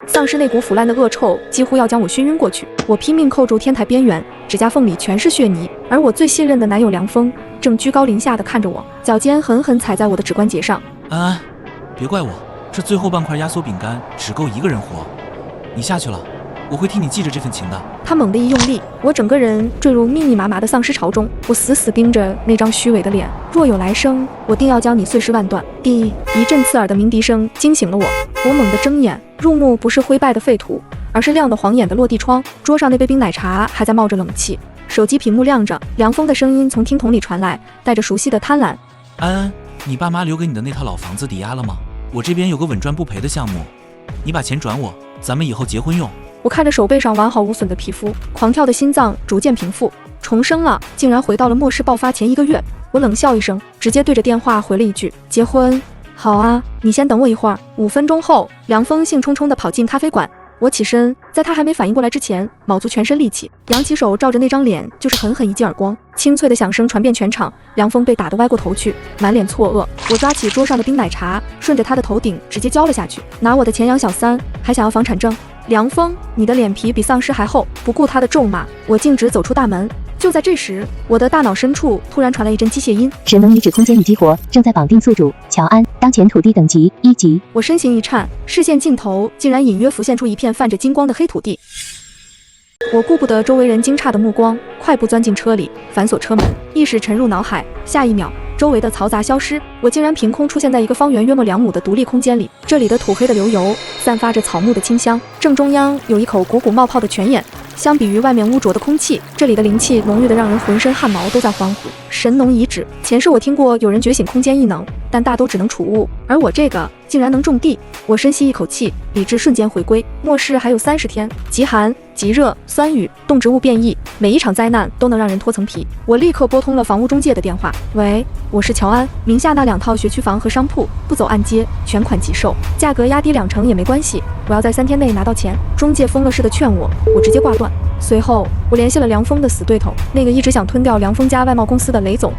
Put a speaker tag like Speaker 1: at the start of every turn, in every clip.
Speaker 1: 丧尸那股腐烂的恶臭几乎要将我熏晕过去。我拼命扣住天台边缘，指甲缝里全是血泥，而我最信任的男友梁峰正居高临下地看着我，脚尖狠狠踩在我的指关节上。
Speaker 2: 安安，别怪我，这最后半块压缩饼干只够一个人活，你下去了，我会替你记着这份情的。
Speaker 1: 他猛地一用力，我整个人坠入密密麻麻的丧尸潮中。我死死盯着那张虚伪的脸，若有来生，我定要将你碎尸万段。一阵刺耳的鸣笛声惊醒了我，我猛地睁眼，入目不是灰败的废土，而是亮得晃眼的落地窗。桌上那杯冰奶茶还在冒着冷气，手机屏幕亮着，梁峰的声音从听筒里传来，带着熟悉的贪婪。
Speaker 2: 安安，你爸妈留给你的那套老房子抵押了吗？我这边有个稳赚不赔的项目，你把钱转我，咱们以后结婚用。
Speaker 1: 我看着手背上完好无损的皮肤，狂跳的心脏逐渐平复，重生了，竟然回到了末世爆发前1个月。我冷笑一声，直接对着电话回了一句：结婚？好啊，你先等我一会儿。5分钟后，梁峰兴冲冲地跑进咖啡馆。我起身，在他还没反应过来之前，卯足全身力气，扬起手照着那张脸就是狠狠一记耳光，清脆的响声传遍全场。梁峰被打得歪过头去，满脸错愕。我抓起桌上的冰奶茶，顺着他的头顶直接浇了下去。拿我的钱养小三，还想要房产证？梁峰，你的脸皮比丧尸还厚！不顾他的咒骂，我径直走出大门。就在这时，我的大脑深处突然传来一阵机械音：
Speaker 3: 神能移植空间已激活，正在绑定宿主乔安，当前土地等级1级。
Speaker 1: 我身形一颤，视线尽头竟然隐约浮现出一片泛着金光的黑土地。我顾不得周围人惊诧的目光，快步钻进车里，反锁车门，意识沉入脑海。下一秒，周围的嘈杂消失，我竟然凭空出现在一个方圆约莫2亩的独立空间里。这里的土黑的流油散发着草木的清香，正中央有一口鼓鼓冒泡的泉眼。相比于外面污浊的空气，这里的灵气浓郁的让人浑身汗毛都在欢呼。神农遗址，前世我听过有人觉醒空间异能，但大都只能储物，而我这个竟然能种地。我深吸一口气，理智瞬间回归。末世还有30天，极寒、极热、酸雨、动植物变异，每一场灾难都能让人脱层皮。我立刻拨通了房屋中介的电话。喂，我是乔安，名下那2套学区房和商铺不走按揭，全款即售，价格压低2成也没关系，我要在3天内拿到钱。中介疯了似的劝我直接挂断。随后我联系了梁峰的死对头，那个一直想吞掉梁峰家外贸公司的雷总。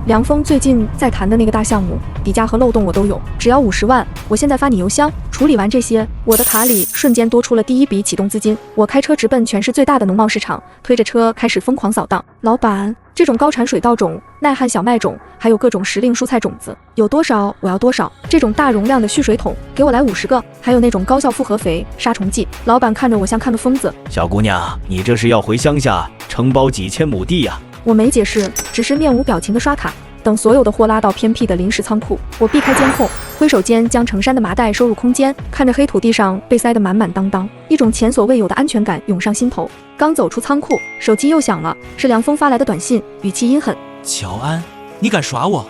Speaker 1: 梁峰最近在谈的那个大项目，底价和漏洞我都有，只要50万。我现在发你邮箱。处理完这些，我的卡里瞬间多出了第一笔启动资金。我开车直奔全市最大的农贸市场，推着车开始疯狂扫荡。老板，这种高产水稻种、耐旱小麦种，还有各种时令蔬菜种子，有多少我要多少。这种大容量的蓄水桶，给我来50个。还有那种高效复合肥、杀虫剂。老板看着我像看个疯子。
Speaker 4: 小姑娘，你这是要回乡下承包几千亩地呀？
Speaker 1: 我没解释，只是面无表情的刷卡。等所有的货拉到偏僻的临时仓库，我避开监控，挥手间将成山的麻袋收入空间。看着黑土地上被塞得满满当当，一种前所未有的安全感涌上心头。刚走出仓库，手机又响了，是梁峰发来的短信，语气阴狠：
Speaker 2: 乔安，你敢耍我？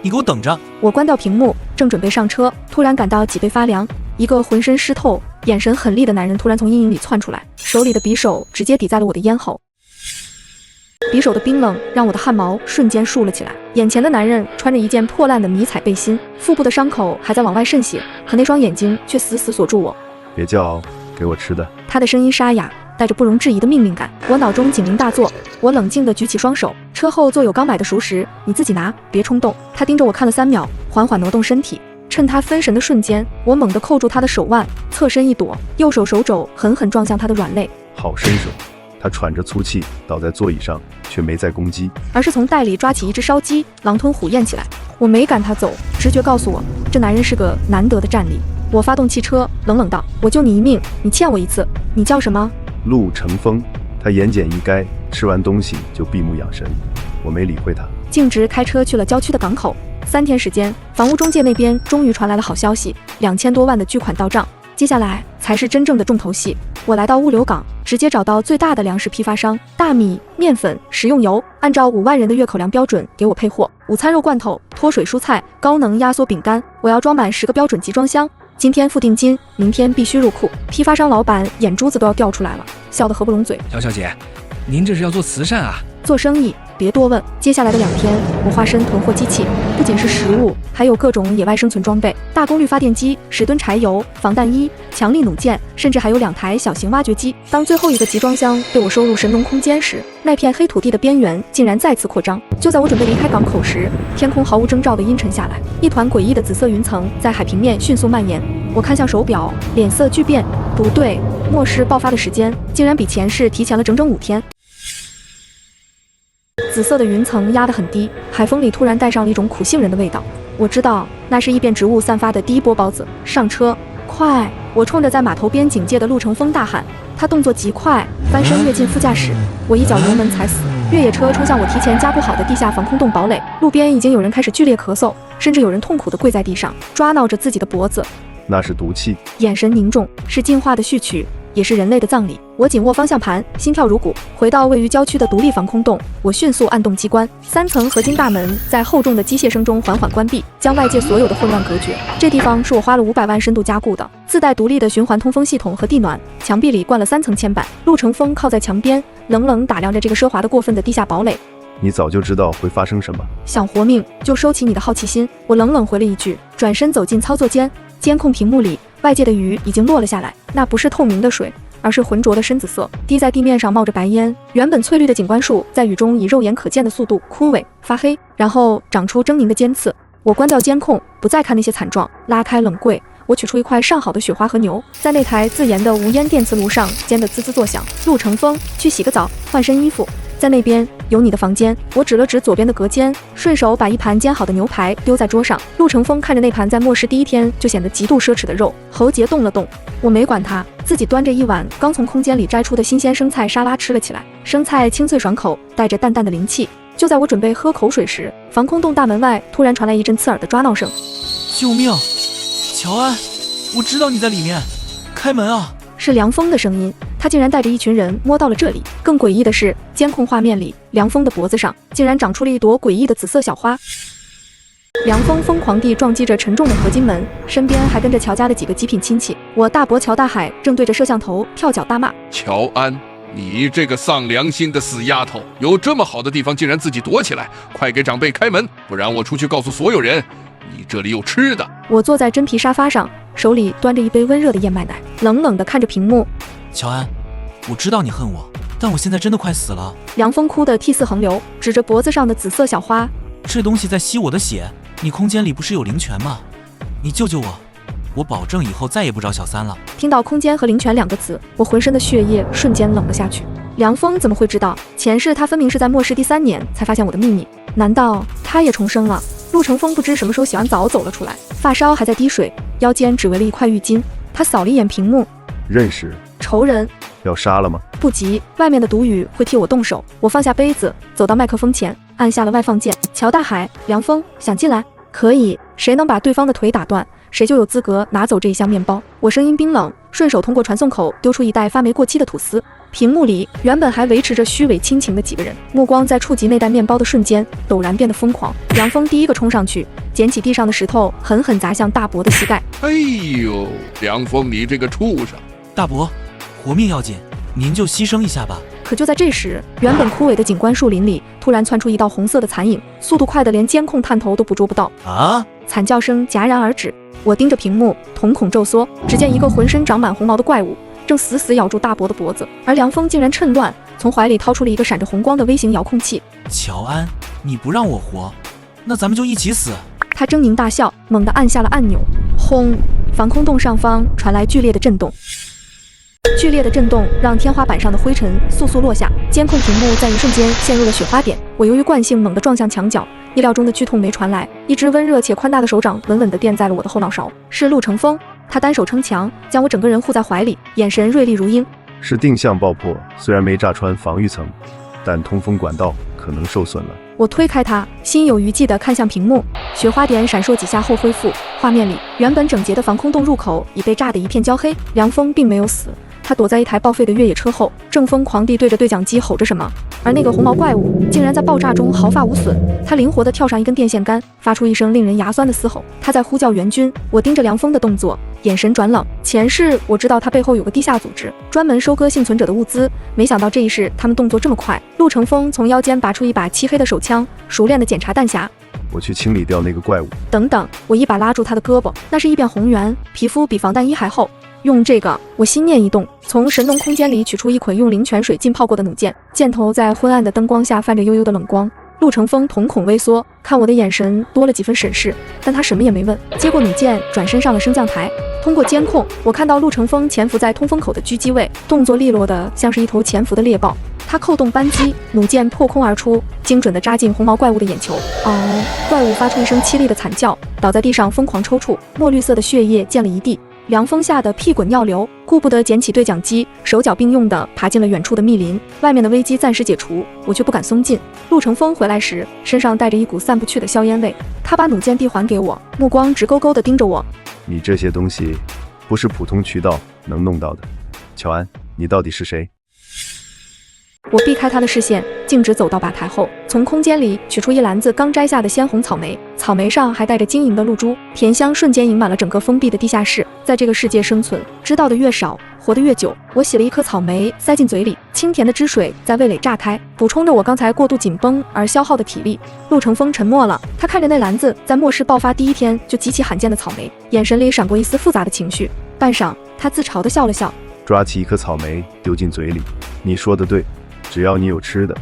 Speaker 2: 你给我等着！
Speaker 1: 我关掉屏幕，正准备上车，突然感到脊背发凉。一个浑身湿透、眼神狠厉的男人突然从阴影里窜出来，手里的匕首直接抵在了我的咽喉。匕首的冰冷让我的汗毛瞬间竖了起来。眼前的男人穿着一件破烂的迷彩背心，腹部的伤口还在往外渗血，可那双眼睛却死死锁住我。
Speaker 5: 别叫，给我吃的。
Speaker 1: 他的声音沙哑，带着不容置疑的命令感。我脑中警铃大作，我冷静地举起双手。车后座有刚买的熟食，你自己拿，别冲动。他盯着我看了3秒，缓缓挪动身体。趁他分神的瞬间，我猛地扣住他的手腕，侧身一躲，右手手肘狠狠撞向他的软肋。
Speaker 5: 好身手！他喘着粗气倒在座椅上，却没再攻击，
Speaker 1: 而是从袋里抓起一只烧鸡，狼吞虎咽起来。我没赶他走，直觉告诉我，这男人是个难得的战力。我发动汽车，冷冷道：我救你一命，你欠我1次。你叫什么？
Speaker 5: 陆成风。他言简意赅，吃完东西就闭目养神。我没理会他，
Speaker 1: 径直开车去了郊区的港口。3天时间，房屋中介那边终于传来了好消息，2000多万的巨款到账。接下来才是真正的重头戏。我来到物流港，直接找到最大的粮食批发商，大米、面粉、食用油，按照5万人的月口粮标准给我配货。午餐肉罐头、脱水蔬菜、高能压缩饼干，我要装满10个标准集装箱。今天付定金，明天必须入库。批发商老板眼珠子都要掉出来了，笑得合不拢嘴。
Speaker 6: 姚小姐，您这是要做慈善啊？
Speaker 1: 做生意别多问。接下来的2天，我化身囤货机器，不仅是食物，还有各种野外生存装备，大功率发电机、10吨柴油、防弹衣、强力弩箭，甚至还有2台小型挖掘机。当最后一个集装箱被我收入神农空间时，那片黑土地的边缘竟然再次扩张。就在我准备离开港口时，天空毫无征兆地阴沉下来，一团诡异的紫色云层在海平面迅速蔓延。我看向手表，脸色巨变，不对，末世爆发的时间竟然比前世提前了整整5天。紫色的云层压得很低，海风里突然带上了一种苦杏仁的味道。我知道那是异变植物散发的第一波孢子。上车，快！我冲着在码头边警戒的陆成风大喊。他动作极快，翻身跃进副驾驶，我一脚油门踩死。越野车冲向我提前加固好的地下防空洞堡垒，路边已经有人开始剧烈咳嗽，甚至有人痛苦地跪在地上，抓挠着自己的脖子。
Speaker 5: 那是毒气，
Speaker 1: 眼神凝重，是进化的序曲，也是人类的葬礼。我紧握方向盘，心跳如鼓。回到位于郊区的独立防空洞，我迅速按动机关，3层合金大门在厚重的机械声中缓缓关闭，将外界所有的混乱隔绝。这地方是我花了500万深度加固的，自带独立的循环通风系统和地暖，墙壁里灌了3层铅板。陆成风靠在墙边，冷冷打量着这个奢华的过分的地下堡垒。
Speaker 5: 你早就知道会发生什么。
Speaker 1: 想活命就收起你的好奇心，我冷冷回了一句，转身走进操作间。监控屏幕里，外界的雨已经落了下来，那不是透明的水，而是浑浊的深紫色，滴在地面上冒着白烟。原本翠绿的景观树在雨中以肉眼可见的速度枯萎发黑，然后长出狰狞的尖刺。我关掉监控，不再看那些惨状，拉开冷柜，我取出一块上好的雪花和牛，在那台自研的无烟电磁炉上煎得滋滋作响。陆成风，去洗个澡，换身衣服。在那边有你的房间。我指了指左边的隔间，顺手把一盘煎好的牛排丢在桌上。陆成风看着那盘在末世第1天就显得极度奢侈的肉，喉结动了动。我没管他，自己端着一碗刚从空间里摘出的新鲜生菜沙拉吃了起来。生菜清脆爽口，带着淡淡的灵气。就在我准备喝口水时，防空洞大门外突然传来一阵刺耳的抓闹声。
Speaker 2: 救命！乔安，我知道你在里面，开门啊！
Speaker 1: 是梁峰的声音，他竟然带着一群人摸到了这里。更诡异的是，监控画面里，梁峰的脖子上竟然长出了一朵诡异的紫色小花。梁峰疯狂地撞击着沉重的合金门，身边还跟着乔家的几个极品亲戚。我大伯乔大海正对着摄像头跳脚大骂：
Speaker 6: 乔安，你这个丧良心的死丫头，有这么好的地方竟然自己躲起来，快给长辈开门，不然我出去告诉所有人，你这里有吃的。我
Speaker 1: 坐在真皮沙发上，手里端着一杯温热的燕麦奶，冷冷地看着屏幕。
Speaker 2: 乔安，我知道你恨我，但我现在真的快死了。
Speaker 1: 梁峰哭得涕泗横流，指着脖子上的紫色小花，
Speaker 2: 这东西在吸我的血，你空间里不是有灵泉吗？你救救我，我保证以后再也不找小三了。
Speaker 1: 听到空间和灵泉2个字，我浑身的血液瞬间冷了下去。梁峰怎么会知道？前世他分明是在末世第3年才发现我的秘密，难道他也重生了？陆成风不知什么时候洗完澡走了出来，发梢还在滴水，腰间只围了一块浴巾。他扫了一眼屏幕，
Speaker 5: 认识
Speaker 1: 仇人。
Speaker 5: 要杀了吗？
Speaker 1: 不急，外面的毒雨会替我动手。我放下杯子，走到麦克风前，按下了外放键。乔大海，梁峰，想进来？可以。谁能把对方的腿打断，谁就有资格拿走这一箱面包。我声音冰冷，顺手通过传送口丢出一袋发霉过期的吐司。屏幕里原本还维持着虚伪亲情的几个人，目光在触及那袋面包的瞬间陡然变得疯狂。梁峰第一个冲上去，捡起地上的石头，狠狠砸向大伯的膝盖。
Speaker 6: 哎呦，梁峰，你这个畜生！
Speaker 2: 大伯，活命要紧，您就牺牲一下吧。
Speaker 1: 可就在这时，原本枯萎的景观树林里突然窜出一道红色的残影，速度快得连监控探头都捕捉不到。
Speaker 4: 啊！
Speaker 1: 惨叫声戛然而止。我盯着屏幕，瞳孔骤缩，只见一个浑身长满红毛的怪物正死死咬住大伯的脖子，而梁峰竟然趁乱从怀里掏出了一个闪着红光的微型遥控器。
Speaker 2: 乔安，你不让我活，那咱们就一起死。
Speaker 1: 他狰狞大笑，猛地按下了按钮。轰！防空洞上方传来剧烈的震动。剧烈的震动让天花板上的灰尘簌簌落下，监控屏幕在一瞬间陷入了雪花点。我由于惯性猛地撞向墙角，意料中的剧痛没传来，一只温热且宽大的手掌稳稳地垫在了我的后脑勺。是陆成风，他单手撑墙，将我整个人护在怀里，眼神锐利如鹰。
Speaker 5: 是定向爆破，虽然没炸穿防御层，但通风管道可能受损了。
Speaker 1: 我推开他，心有余悸地看向屏幕，雪花点闪烁几下后恢复，画面里原本整洁的防空洞入口已被炸得一片焦黑。梁峰并没有死，他躲在一台报废的越野车后，正疯狂地对着对讲机吼着什么，而那个红毛怪物竟然在爆炸中毫发无损。他灵活地跳上一根电线杆，发出一声令人牙酸的嘶吼。他在呼叫援军。我盯着梁峰的动作，眼神转冷。前世我知道他背后有个地下组织，专门收割幸存者的物资，没想到这一世他们动作这么快。陆成风从腰间拔出一把漆黑的手枪，熟练地检查弹匣。
Speaker 5: 我去清理掉那个怪物。
Speaker 1: 等等，我一把拉住他的胳膊，那是一片红圆，皮肤比防弹衣还厚。用这个，我心念一动，从神农空间里取出一捆用灵泉水浸泡过的弩箭，箭头在昏暗的灯光下泛着幽幽的冷光。陆成风瞳孔微缩，看我的眼神多了几分审视，但他什么也没问，接过弩箭，转身上了升降台。通过监控，我看到陆成风潜伏在通风口的狙击位，动作利落的像是一头潜伏的猎豹。他扣动扳机，弩箭破空而出，精准地扎进红毛怪物的眼球。嗷！怪物发出一声凄厉的惨叫，倒在地上疯狂抽搐，墨绿色的血液溅了一地。凉风下的屁滚尿流，顾不得捡起对讲机，手脚并用地爬进了远处的密林。外面的危机暂时解除，我却不敢松劲。陆成风回来时，身上带着一股散不去的硝烟味。他把弩箭递还给我，目光直勾勾地盯着我。
Speaker 5: 你这些东西不是普通渠道能弄到的。乔安，你到底是谁？
Speaker 1: 我避开他的视线，径直走到吧台后，从空间里取出一篮子刚摘下的鲜红草莓，草莓上还带着晶莹的露珠，甜香瞬间盈满了整个封闭的地下室。在这个世界生存，知道的越少，活得越久。我洗了一颗草莓，塞进嘴里，清甜的汁水在味蕾炸开，补充着我刚才过度紧绷而消耗的体力。陆成风沉默了，他看着那篮子在末世爆发第一天就极其罕见的草莓，眼神里闪过一丝复杂的情绪。半晌，他自嘲地笑了笑，
Speaker 5: 抓起一颗草莓丢进嘴里。你说的对，只要你有吃的，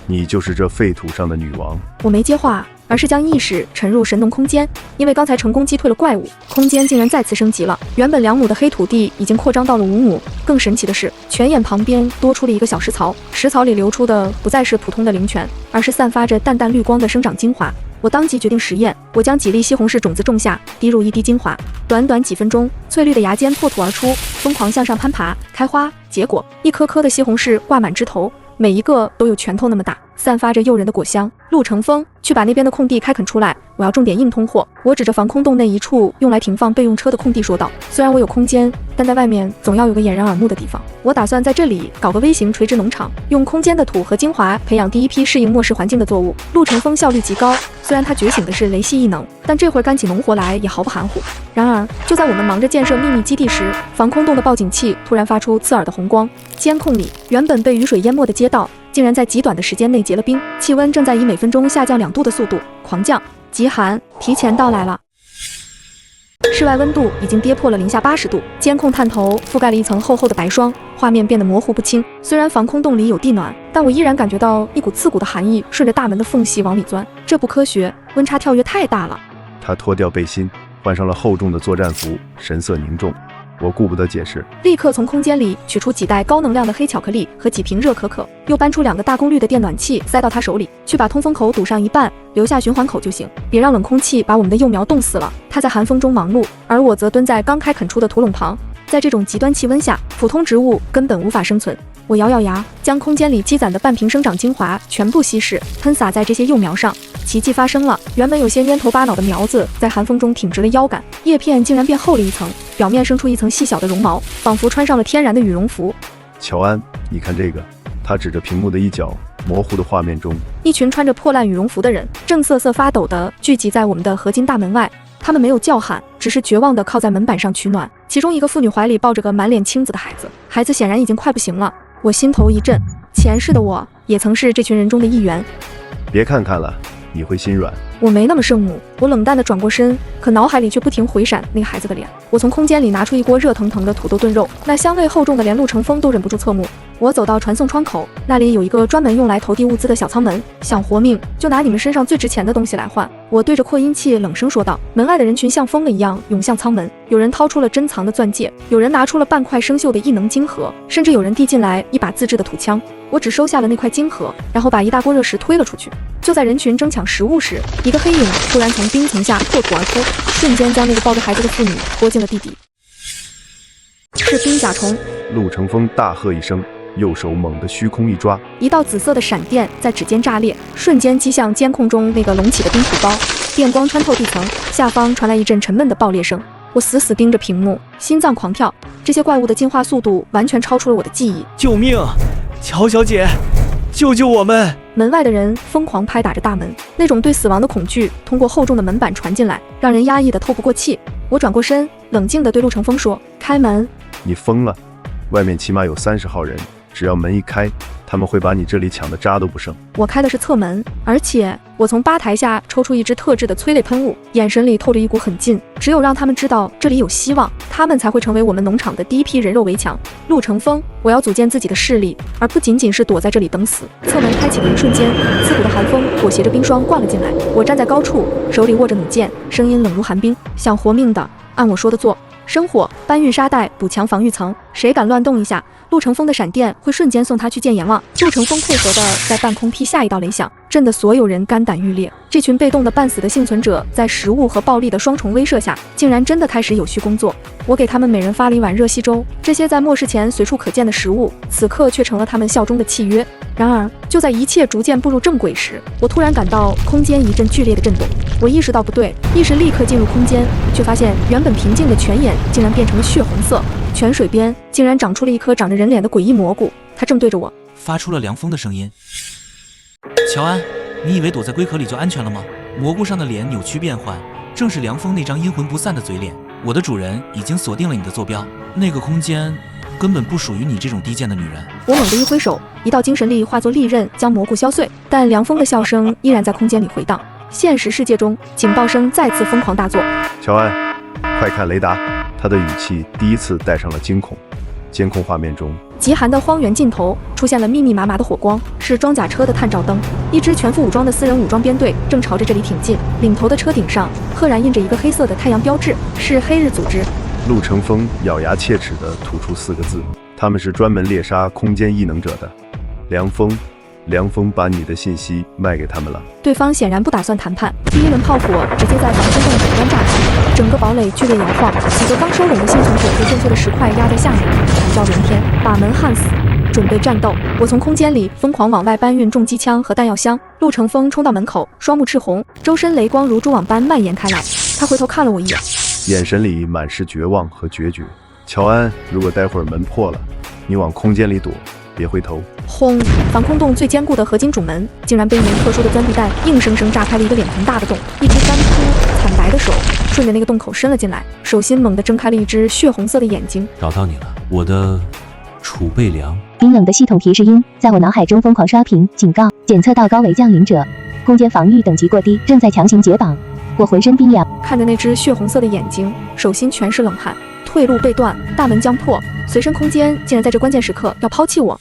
Speaker 5: 你就是这废土上的女王。
Speaker 1: 我没接话，而是将意识沉入神农空间。因为刚才成功击退了怪物，空间竟然再次升级了。原本2亩的黑土地已经扩张到了5亩。更神奇的是，泉眼旁边多出了一个小石槽，石槽里流出的不再是普通的灵泉，而是散发着淡淡绿光的生长精华。我当即决定实验，我将几粒西红柿种子种下，滴入一滴精华。短短几分钟，翠绿的芽尖破土而出，疯狂向上攀爬，开花结果，一颗颗的西红柿挂满枝头，每一个都有拳头那么大，散发着诱人的果香。陆成风，去把那边的空地开垦出来，我要种点硬通货。我指着防空洞内一处用来停放备用车的空地说道。虽然我有空间，但在外面总要有个掩人耳目的地方。我打算在这里搞个微型垂直农场，用空间的土和精华培养第一批适应末世环境的作物。陆成风效率极高，虽然他觉醒的是雷系异能，但这会儿干起农活来也毫不含糊。然而，就在我们忙着建设秘密基地时，防空洞的报警器突然发出刺耳的红光。监控里原本被雨水淹没的街道，竟然在极短的时间内结了冰，气温正在以每分钟下降2度的速度狂降，极寒提前到来了。室外温度已经跌破了零下80度，监控探头覆盖了一层厚厚的白霜，画面变得模糊不清。虽然防空洞里有地暖，但我依然感觉到一股刺骨的寒意顺着大门的缝隙往里钻，这不科学，温差跳跃太大了。
Speaker 5: 他脱掉背心，换上了厚重的作战服，神色凝重。我顾不得解释，
Speaker 1: 立刻从空间里取出几袋高能量的黑巧克力和几瓶热可可，又搬出2个大功率的电暖器塞到他手里，去把通风口堵上一半，留下循环口就行，别让冷空气把我们的幼苗冻死了。他在寒风中忙碌，而我则蹲在刚开垦出的土垄旁。在这种极端气温下，普通植物根本无法生存。我咬咬牙，将空间里积攒的半瓶生长精华全部稀释，喷洒在这些幼苗上。奇迹发生了，原本有些蔫头巴脑的苗子在寒风中挺直了腰杆，叶片竟然变厚了一层，表面生出一层细小的绒毛，仿佛穿上了天然的羽绒服。
Speaker 5: 乔安，你看这个。他指着屏幕的一角，模糊的画面中，
Speaker 1: 一群穿着破烂羽绒服的人正瑟瑟发抖地聚集在我们的合金大门外。他们没有叫喊，只是绝望地靠在门板上取暖。其中一个妇女怀里抱着个满脸青紫的孩子，孩子显然已经快不行了。我心头一震，前世的我也曾是这群人中的一员。
Speaker 5: 别看了，你会心软。
Speaker 1: 我没那么圣母，我冷淡地转过身，可脑海里却不停回闪那个孩子的脸。我从空间里拿出一锅热腾腾的土豆炖肉，那香味厚重的连陆成风都忍不住侧目。我走到传送窗口，那里有一个专门用来投递物资的小舱门，想活命就拿你们身上最值钱的东西来换。我对着扩音器冷声说道。门外的人群像疯了一样涌向舱门，有人掏出了珍藏的钻戒，有人拿出了半块生锈的异能晶核，甚至有人递进来一把自制的土枪。我只收下了那块晶核，然后把一大锅热食推了出去。就在人群争抢食物时，一个黑影突然从冰层下破土而出，瞬间将那个抱着孩子的妇女拖进了地底。是冰甲虫！
Speaker 5: 陆成风大喝一声，右手猛地虚空一抓，
Speaker 1: 一道紫色的闪电在指尖炸裂，瞬间击向监控中那个隆起的冰土包，电光穿透地层，下方传来一阵沉闷的爆裂声。我死死盯着屏幕，心脏狂跳。这些怪物的进化速度完全超出了我的记忆。
Speaker 4: 救命！乔小姐，救救我们！
Speaker 1: 门外的人疯狂拍打着大门，那种对死亡的恐惧通过厚重的门板传进来，让人压抑得透不过气。我转过身，冷静地对陆成风说：“开门。”
Speaker 5: 你疯了？外面起码有30号人，只要门一开，他们会把你这里抢得渣都不剩。
Speaker 1: 我开的是侧门，而且我从吧台下抽出一支特制的催泪喷雾，眼神里透着一股狠劲。只有让他们知道这里有希望，他们才会成为我们农场的第一批人肉围墙。陆成风，我要组建自己的势力，而不仅仅是躲在这里等死。侧门开启的一瞬间，刺骨的寒风裹挟着冰霜灌了进来。我站在高处，手里握着弩箭，声音冷如寒冰。想活命的，按我说的做。生火，搬运沙袋，补强防御层，谁敢乱动一下，陆成风的闪电会瞬间送他去见阎王。陆成风配合的在半空劈下一道雷响，震得所有人肝胆欲裂。这群被动的半死的幸存者，在食物和暴力的双重威慑下，竟然真的开始有序工作。我给他们每人发了一碗热稀粥，这些在末世前随处可见的食物，此刻却成了他们效忠的契约。然而，就在一切逐渐步入正轨时，我突然感到空间一阵剧烈的震动。我意识到不对，意识立刻进入空间，却发现原本平静的泉眼竟然变成了血红色，泉水边竟然长出了一颗长着人脸的诡异蘑菇，它正对着我，
Speaker 2: 发出了凉风的声音。乔安，你以为躲在龟壳里就安全了吗？蘑菇上的脸扭曲变换，正是凉风那张阴魂不散的嘴脸。我的主人已经锁定了你的坐标，那个空间根本不属于你这种低贱的女人。
Speaker 1: 我猛地一挥手，一道精神力化作利刃将蘑菇削碎，但凉风的笑声依然在空间里回荡。现实世界中，警报声再次疯狂大作。
Speaker 5: 乔安，快看雷达！他的语气第一次带上了惊恐。监控画面中，
Speaker 1: 极寒的荒原尽头出现了密密麻麻的火光，是装甲车的探照灯。一支全副武装的私人武装编队正朝着这里挺进，领头的车顶上赫然印着一个黑色的太阳标志，是黑日组织。
Speaker 5: 陆成风咬牙切齿地吐出4个字：他们是专门猎杀空间异能者的。凉风把你的信息卖给他们了。
Speaker 1: 对方显然不打算谈判，第一轮炮火直接在防空洞顶端炸开，整个堡垒剧烈摇晃，几个刚收拢的幸存者被震碎的石块压在下面，惨叫连天，把门焊死。准备战斗！我从空间里疯狂往外搬运重机枪和弹药箱。陆成风冲到门口，双目赤红，周身雷光如蛛网般蔓延开来。他回头看了我一眼，
Speaker 5: 眼神里满是绝望和决绝。乔安，如果待会儿门破了，你往空间里躲，别回头。
Speaker 1: 轰！防空洞最坚固的合金主门竟然被一枚特殊的钻地弹硬生生炸开了一个脸盆大的洞，一只干枯惨白的手顺着那个洞口伸了进来，手心猛地睁开了一只血红色的眼睛。
Speaker 7: 找到你了，我的储备粮。
Speaker 3: 冰冷的系统提示音在我脑海中疯狂刷屏，警告：检测到高维降临者，空间防御等级过低，正在强行解绑。我浑身冰凉，
Speaker 1: 看着那只血红色的眼睛，手心全是冷汗。退路被断，大门将破，随身空间竟然在这关键时刻要抛弃我。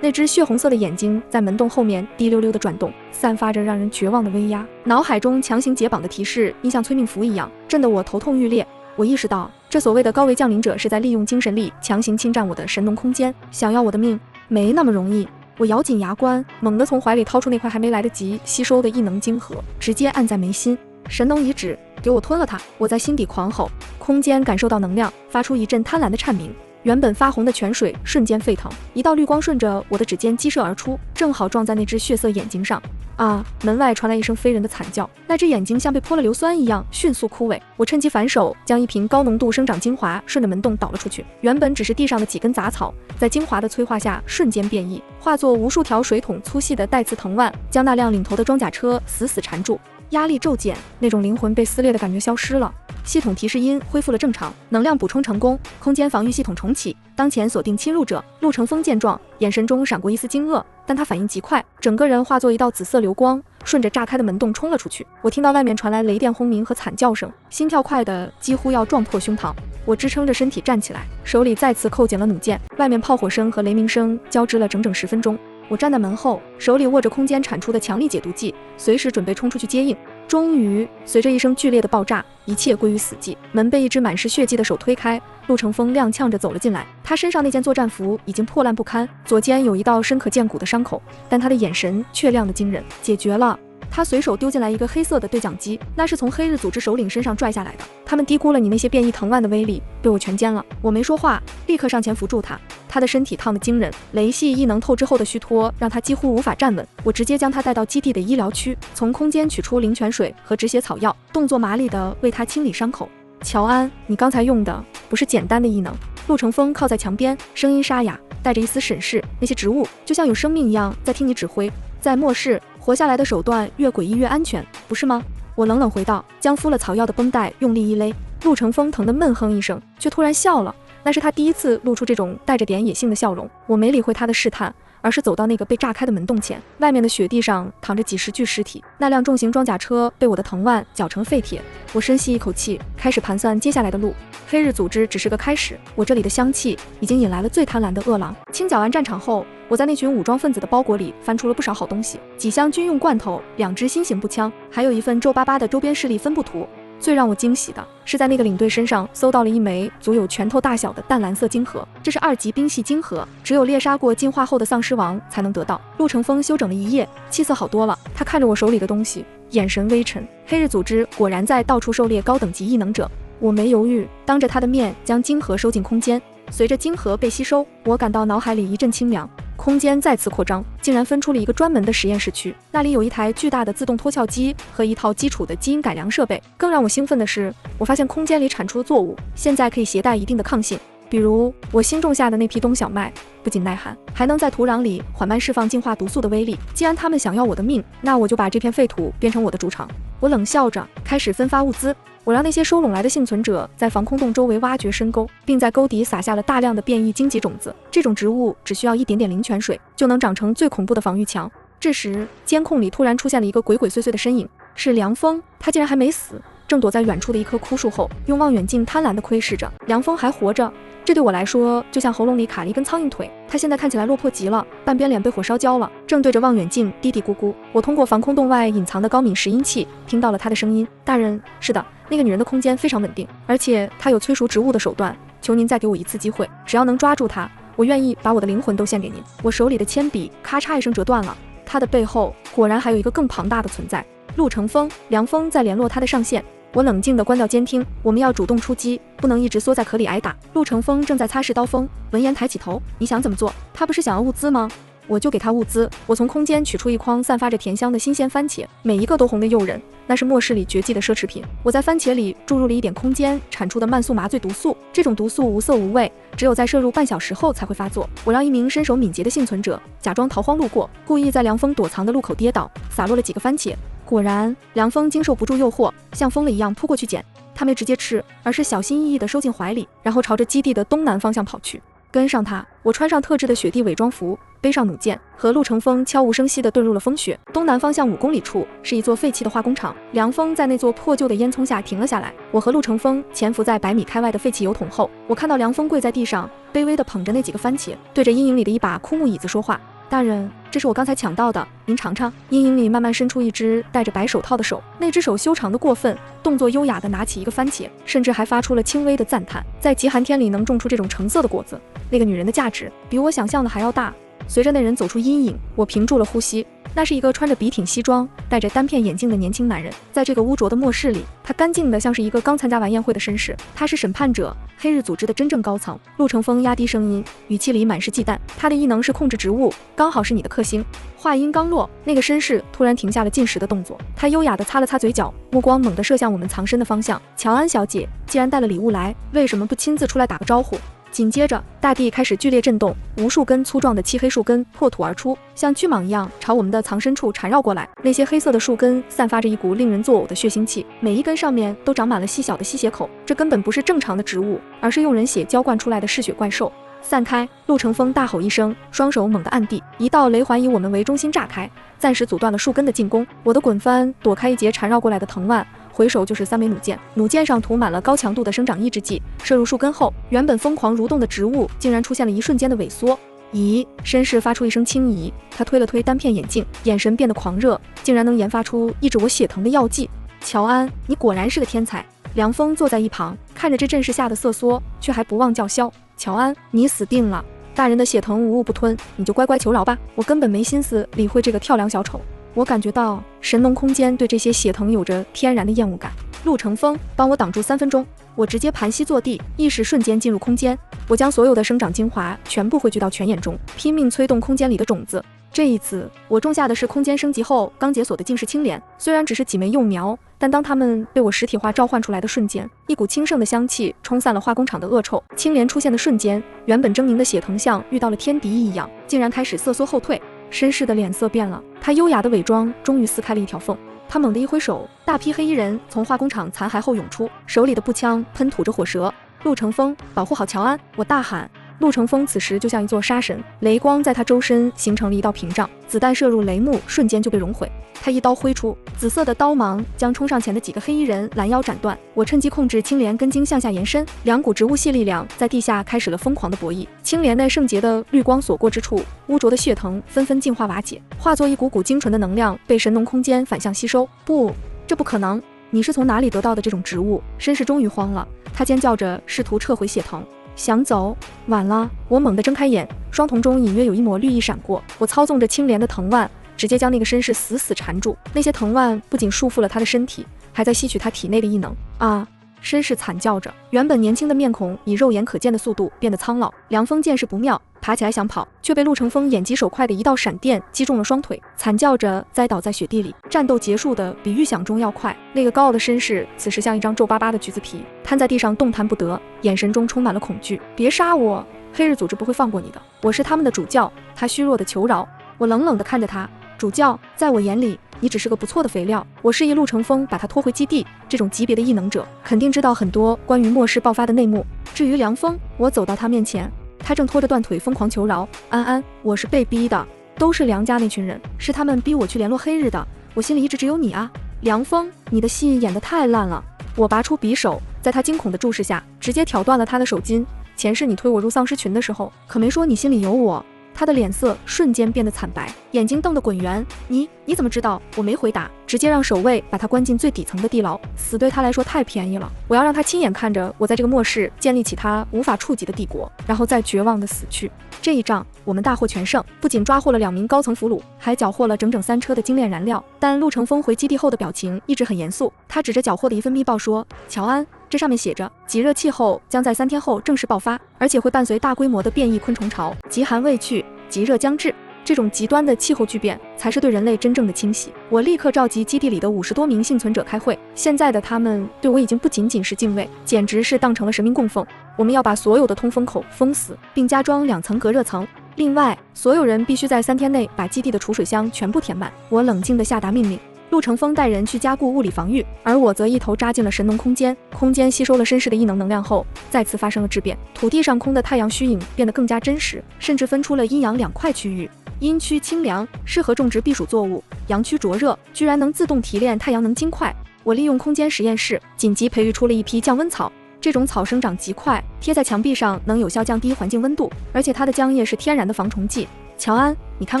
Speaker 1: 那只血红色的眼睛在门洞后面滴溜溜地转动，散发着让人绝望的威压。脑海中强行解绑的提示音像催命符一样，震得我头痛欲裂。我意识到，这所谓的高维降临者是在利用精神力强行侵占我的神农空间，想要我的命没那么容易。我咬紧牙关，猛地从怀里掏出那块还没来得及吸收的异能晶核，直接按在眉心。神农遗址，给我吞了它！我在心底狂吼。空间感受到能量，发出一阵贪婪的颤鸣。原本发红的泉水瞬间沸腾，一道绿光顺着我的指尖激射而出，正好撞在那只血色眼睛上。啊！门外传来一声非人的惨叫，那只眼睛像被泼了硫酸一样迅速枯萎。我趁机反手将一瓶高浓度生长精华顺着门洞倒了出去。原本只是地上的几根杂草，在精华的催化下瞬间变异，化作无数条水桶粗细的带刺藤蔓，将那辆领头的装甲车死死缠住。压力骤减，那种灵魂被撕裂的感觉消失了。系统提示音恢复了正常，能量补充成功，空间防御系统重启，当前锁定侵入者。陆成风见状，眼神中闪过一丝惊愕，但他反应极快，整个人化作一道紫色流光，顺着炸开的门洞冲了出去。我听到外面传来雷电轰鸣和惨叫声，心跳快的几乎要撞破胸膛。我支撑着身体站起来，手里再次扣紧了弩箭。外面炮火声和雷鸣声交织了整整10分钟。我站在门后，手里握着空间产出的强力解毒剂，随时准备冲出去接应。终于，随着一声剧烈的爆炸，一切归于死寂。门被一只满是血迹的手推开，陆成风踉跄着走了进来。他身上那件作战服已经破烂不堪，左肩有一道深可见骨的伤口，但他的眼神却亮得惊人。解决了。他随手丢进来一个黑色的对讲机，那是从黑日组织首领身上拽下来的。他们低估了你那些变异藤蔓的威力，被我全歼了。我没说话，立刻上前扶住他。他的身体烫得惊人，雷系异能透支后的虚脱让他几乎无法站稳。我直接将他带到基地的医疗区，从空间取出灵泉水和止血草药，动作麻利地为他清理伤口。乔安，你刚才用的不是简单的异能。陆成风靠在墙边，声音沙哑，带着一丝审视，那些植物就像有生命一样在听你指挥。在末世，活下来的手段越诡异越安全，不是吗？我冷冷回道，将敷了草药的绷带用力一勒。陆成风疼得闷哼一声，却突然笑了。那是他第一次露出这种带着点野性的笑容。我没理会他的试探，而是走到那个被炸开的门洞前。外面的雪地上躺着几十具尸体，那辆重型装甲车被我的藤蔓搅成废铁。我深吸一口气，开始盘算接下来的路。黑日组织只是个开始，我这里的香气已经引来了最贪婪的饿狼。清剿完战场后，我在那群武装分子的包裹里翻出了不少好东西，几箱军用罐头，2支新型步枪，还有一份皱巴巴的周边势力分布图。最让我惊喜的是，在那个领队身上搜到了一枚足有拳头大小的淡蓝色晶核，这是2级兵系晶核，只有猎杀过进化后的丧尸王才能得到。陆成风休整了一夜，气色好多了。他看着我手里的东西，眼神微沉。黑日组织果然在到处狩猎高等级异能者。我没犹豫，当着他的面将晶核收进空间。随着晶核被吸收，我感到脑海里一阵清凉。空间再次扩张，竟然分出了一个专门的实验室区，那里有一台巨大的自动脱壳机和一套基础的基因改良设备。更让我兴奋的是，我发现空间里产出的作物现在可以携带一定的抗性，比如我新种下的那批冬小麦，不仅耐寒，还能在土壤里缓慢释放净化毒素的威力。既然他们想要我的命，那我就把这片废土变成我的主场。我冷笑着开始分发物资。我让那些收拢来的幸存者在防空洞周围挖掘深沟，并在沟底撒下了大量的变异荆棘种子。这种植物只需要一点点灵泉水，就能长成最恐怖的防御墙。这时，监控里突然出现了一个鬼鬼祟祟的身影，是凉风。他竟然还没死，正躲在远处的一棵枯树后，用望远镜贪婪地窥视着。凉风还活着，这对我来说就像喉咙里卡了一根苍蝇腿。他现在看起来落魄极了，半边脸被火烧焦了，正对着望远镜嘀嘀咕咕。我通过防空洞外隐藏的高敏拾音器听到了他的声音：大人，是的，那个女人的空间非常稳定，而且她有催熟植物的手段，求您再给我一次机会，只要能抓住她，我愿意把我的灵魂都献给您。我手里的铅笔咔嚓一声折断了，他的背后果然还有一个更庞大的存在。陆成风，凉风在联络他的上线。我冷静地关掉监听，我们要主动出击，不能一直缩在壳里挨打。陆成风正在擦拭刀锋，闻言抬起头，你想怎么做？他不是想要物资吗？我就给他物资。我从空间取出一筐散发着甜香的新鲜番茄，每一个都红得诱人，那是末世里绝迹的奢侈品。我在番茄里注入了一点空间产出的慢速麻醉毒素，这种毒素无色无味，只有在摄入半小时后才会发作。我让一名身手敏捷的幸存者假装逃荒路过，故意在凉风躲藏的路口跌倒，洒落了几个番茄。果然，凉风经受不住诱惑，像疯了一样扑过去捡。他没直接吃，而是小心翼翼地收进怀里，然后朝着基地的东南方向跑去。跟上他，我穿上特制的雪地伪装服，背上弩箭，和陆成风悄无声息地遁入了风雪。东南方向5公里处是一座废弃的化工厂，凉风在那座破旧的烟囱下停了下来。我和陆成风潜伏在100米开外的废弃油桶后，我看到凉风跪在地上，卑微地捧着那几个番茄，对着阴影里的一把枯木椅子说话。大人，这是我刚才抢到的，您尝尝。阴影里慢慢伸出一只戴着白手套的手，那只手修长的过分，动作优雅地拿起一个番茄，甚至还发出了轻微的赞叹。在极寒天里能种出这种橙色的果子，那个女人的价值比我想象的还要大。随着那人走出阴影，我屏住了呼吸。那是一个穿着笔挺西装、戴着单片眼镜的年轻男人。在这个污浊的末世里，他干净的像是一个刚参加完宴会的绅士。他是审判者，黑日组织的真正高层。陆成风压低声音，语气里满是忌惮。他的异能是控制植物，刚好是你的克星。话音刚落，那个绅士突然停下了进食的动作，他优雅地擦了擦嘴角，目光猛地射向我们藏身的方向。乔安小姐，既然带了礼物来，为什么不亲自出来打个招呼？紧接着，大地开始剧烈震动，无数根粗壮的漆黑树根破土而出，像巨蟒一样朝我们的藏身处缠绕过来。那些黑色的树根散发着一股令人作呕的血腥气，每一根上面都长满了细小的吸血口。这根本不是正常的植物，而是用人血浇灌出来的嗜血怪兽。散开！陆成风大吼一声，双手猛地按地，一道雷环以我们为中心炸开，暂时阻断了树根的进攻。我的滚翻躲开一节缠绕过来的藤蔓，回手就是3枚弩箭，弩箭上涂满了高强度的生长抑制剂，射入树根后，原本疯狂蠕动的植物竟然出现了一瞬间的萎缩。咦！绅士发出一声轻疑，他推了推单片眼镜，眼神变得狂热，竟然能研发出抑制我血疼的药剂。乔安，你果然是个天才。凉风坐在一旁，看着这阵势下的瑟缩，却还不忘叫嚣：乔安，你死定了！大人的血藤无物不吞，你就乖乖求饶吧。我根本没心思理会这个跳梁小丑。我感觉到神农空间对这些血藤有着天然的厌恶感。陆成风，帮我挡住3分钟。我直接盘膝坐地，意识瞬间进入空间。我将所有的生长精华全部汇聚到泉眼中，拼命催动空间里的种子。这一次我种下的是空间升级后刚解锁的净世青莲，虽然只是几枚幼苗，但当它们被我实体化召唤出来的瞬间，一股清盛的香气冲散了化工厂的恶臭。青莲出现的瞬间，原本狰狞的血藤像遇到了天敌一样，竟然开始瑟缩后退。绅士的脸色变了，他优雅的伪装终于撕开了一条缝。他猛地一挥手，大批黑衣人从化工厂残骸后涌出，手里的步枪喷吐着火舌。陆成风，保护好乔安！我大喊。陆成风此时就像一座杀神，雷光在他周身形成了一道屏障，子弹射入雷幕，瞬间就被熔毁。他一刀挥出，紫色的刀芒将冲上前的几个黑衣人拦腰斩断。我趁机控制青莲根茎向下延伸，两股植物系力量在地下开始了疯狂的博弈。青莲内圣洁的绿光所过之处，污浊的血藤纷纷净化瓦解，化作一股股精纯的能量被神农空间反向吸收。不，这不可能！你是从哪里得到的这种植物？绅士终于慌了，他尖叫着试图撤回血藤。想走，晚了。我猛地睁开眼，双瞳中隐约有一抹绿意闪过。我操纵着青莲的藤蔓，直接将那个绅士死死缠住。那些藤蔓不仅束缚了他的身体，还在吸取他体内的异能。啊！绅士惨叫着，原本年轻的面孔以肉眼可见的速度变得苍老。凉风见势不妙，爬起来想跑，却被陆成风眼疾手快的一道闪电击中了双腿，惨叫着栽倒在雪地里。战斗结束的比预想中要快。那个高傲的绅士此时像一张皱巴巴的橘子皮，瘫在地上动弹不得，眼神中充满了恐惧。别杀我！黑日组织不会放过你的，我是他们的主教。他虚弱的求饶。我冷冷地看着他，主教，在我眼里你只是个不错的肥料。我示意陆成风把他拖回基地，这种级别的异能者肯定知道很多关于末世爆发的内幕。至于凉风，我走到他面前，他正拖着断腿疯狂求饶。安安，我是被逼的，都是梁家那群人，是他们逼我去联络黑日的，我心里一直只有你啊。凉风，你的戏演得太烂了。我拔出匕首，在他惊恐的注视下，直接挑断了他的手筋。前世你推我入丧尸群的时候，可没说你心里有我。他的脸色瞬间变得惨白，眼睛瞪得滚圆。你怎么知道？我没回答，直接让守卫把他关进最底层的地牢。死对他来说太便宜了，我要让他亲眼看着我在这个末世建立起他无法触及的帝国，然后再绝望的死去。这一仗我们大获全胜，不仅抓获了2名高层俘虏，还缴获了整3车的精炼燃料。但陆成风回基地后的表情一直很严肃，他指着缴获的一份密报说：乔安，这上面写着，极热气候将在3天后正式爆发，而且会伴随大规模的变异昆虫潮，极寒未去，极热将至。这种极端的气候巨变才是对人类真正的清洗。我立刻召集基地里的50多名幸存者开会，现在的他们对我已经不仅仅是敬畏，简直是当成了神明供奉。我们要把所有的通风口封死，并加装2层隔热层。另外，所有人必须在3天内把基地的储水箱全部填满。我冷静地下达命令。陆成风带人去加固物理防御，而我则一头扎进了神农空间。空间吸收了绅士的异能量后，再次发生了质变，土地上空的太阳虚影变得更加真实，甚至分出了阴阳2块区域。阴区清凉，适合种植避暑作物；阳区灼热，居然能自动提炼太阳能金块。我利用空间实验室紧急培育出了一批降温草，这种草生长极快，贴在墙壁上能有效降低环境温度，而且它的浆液是天然的防虫剂。乔安，你看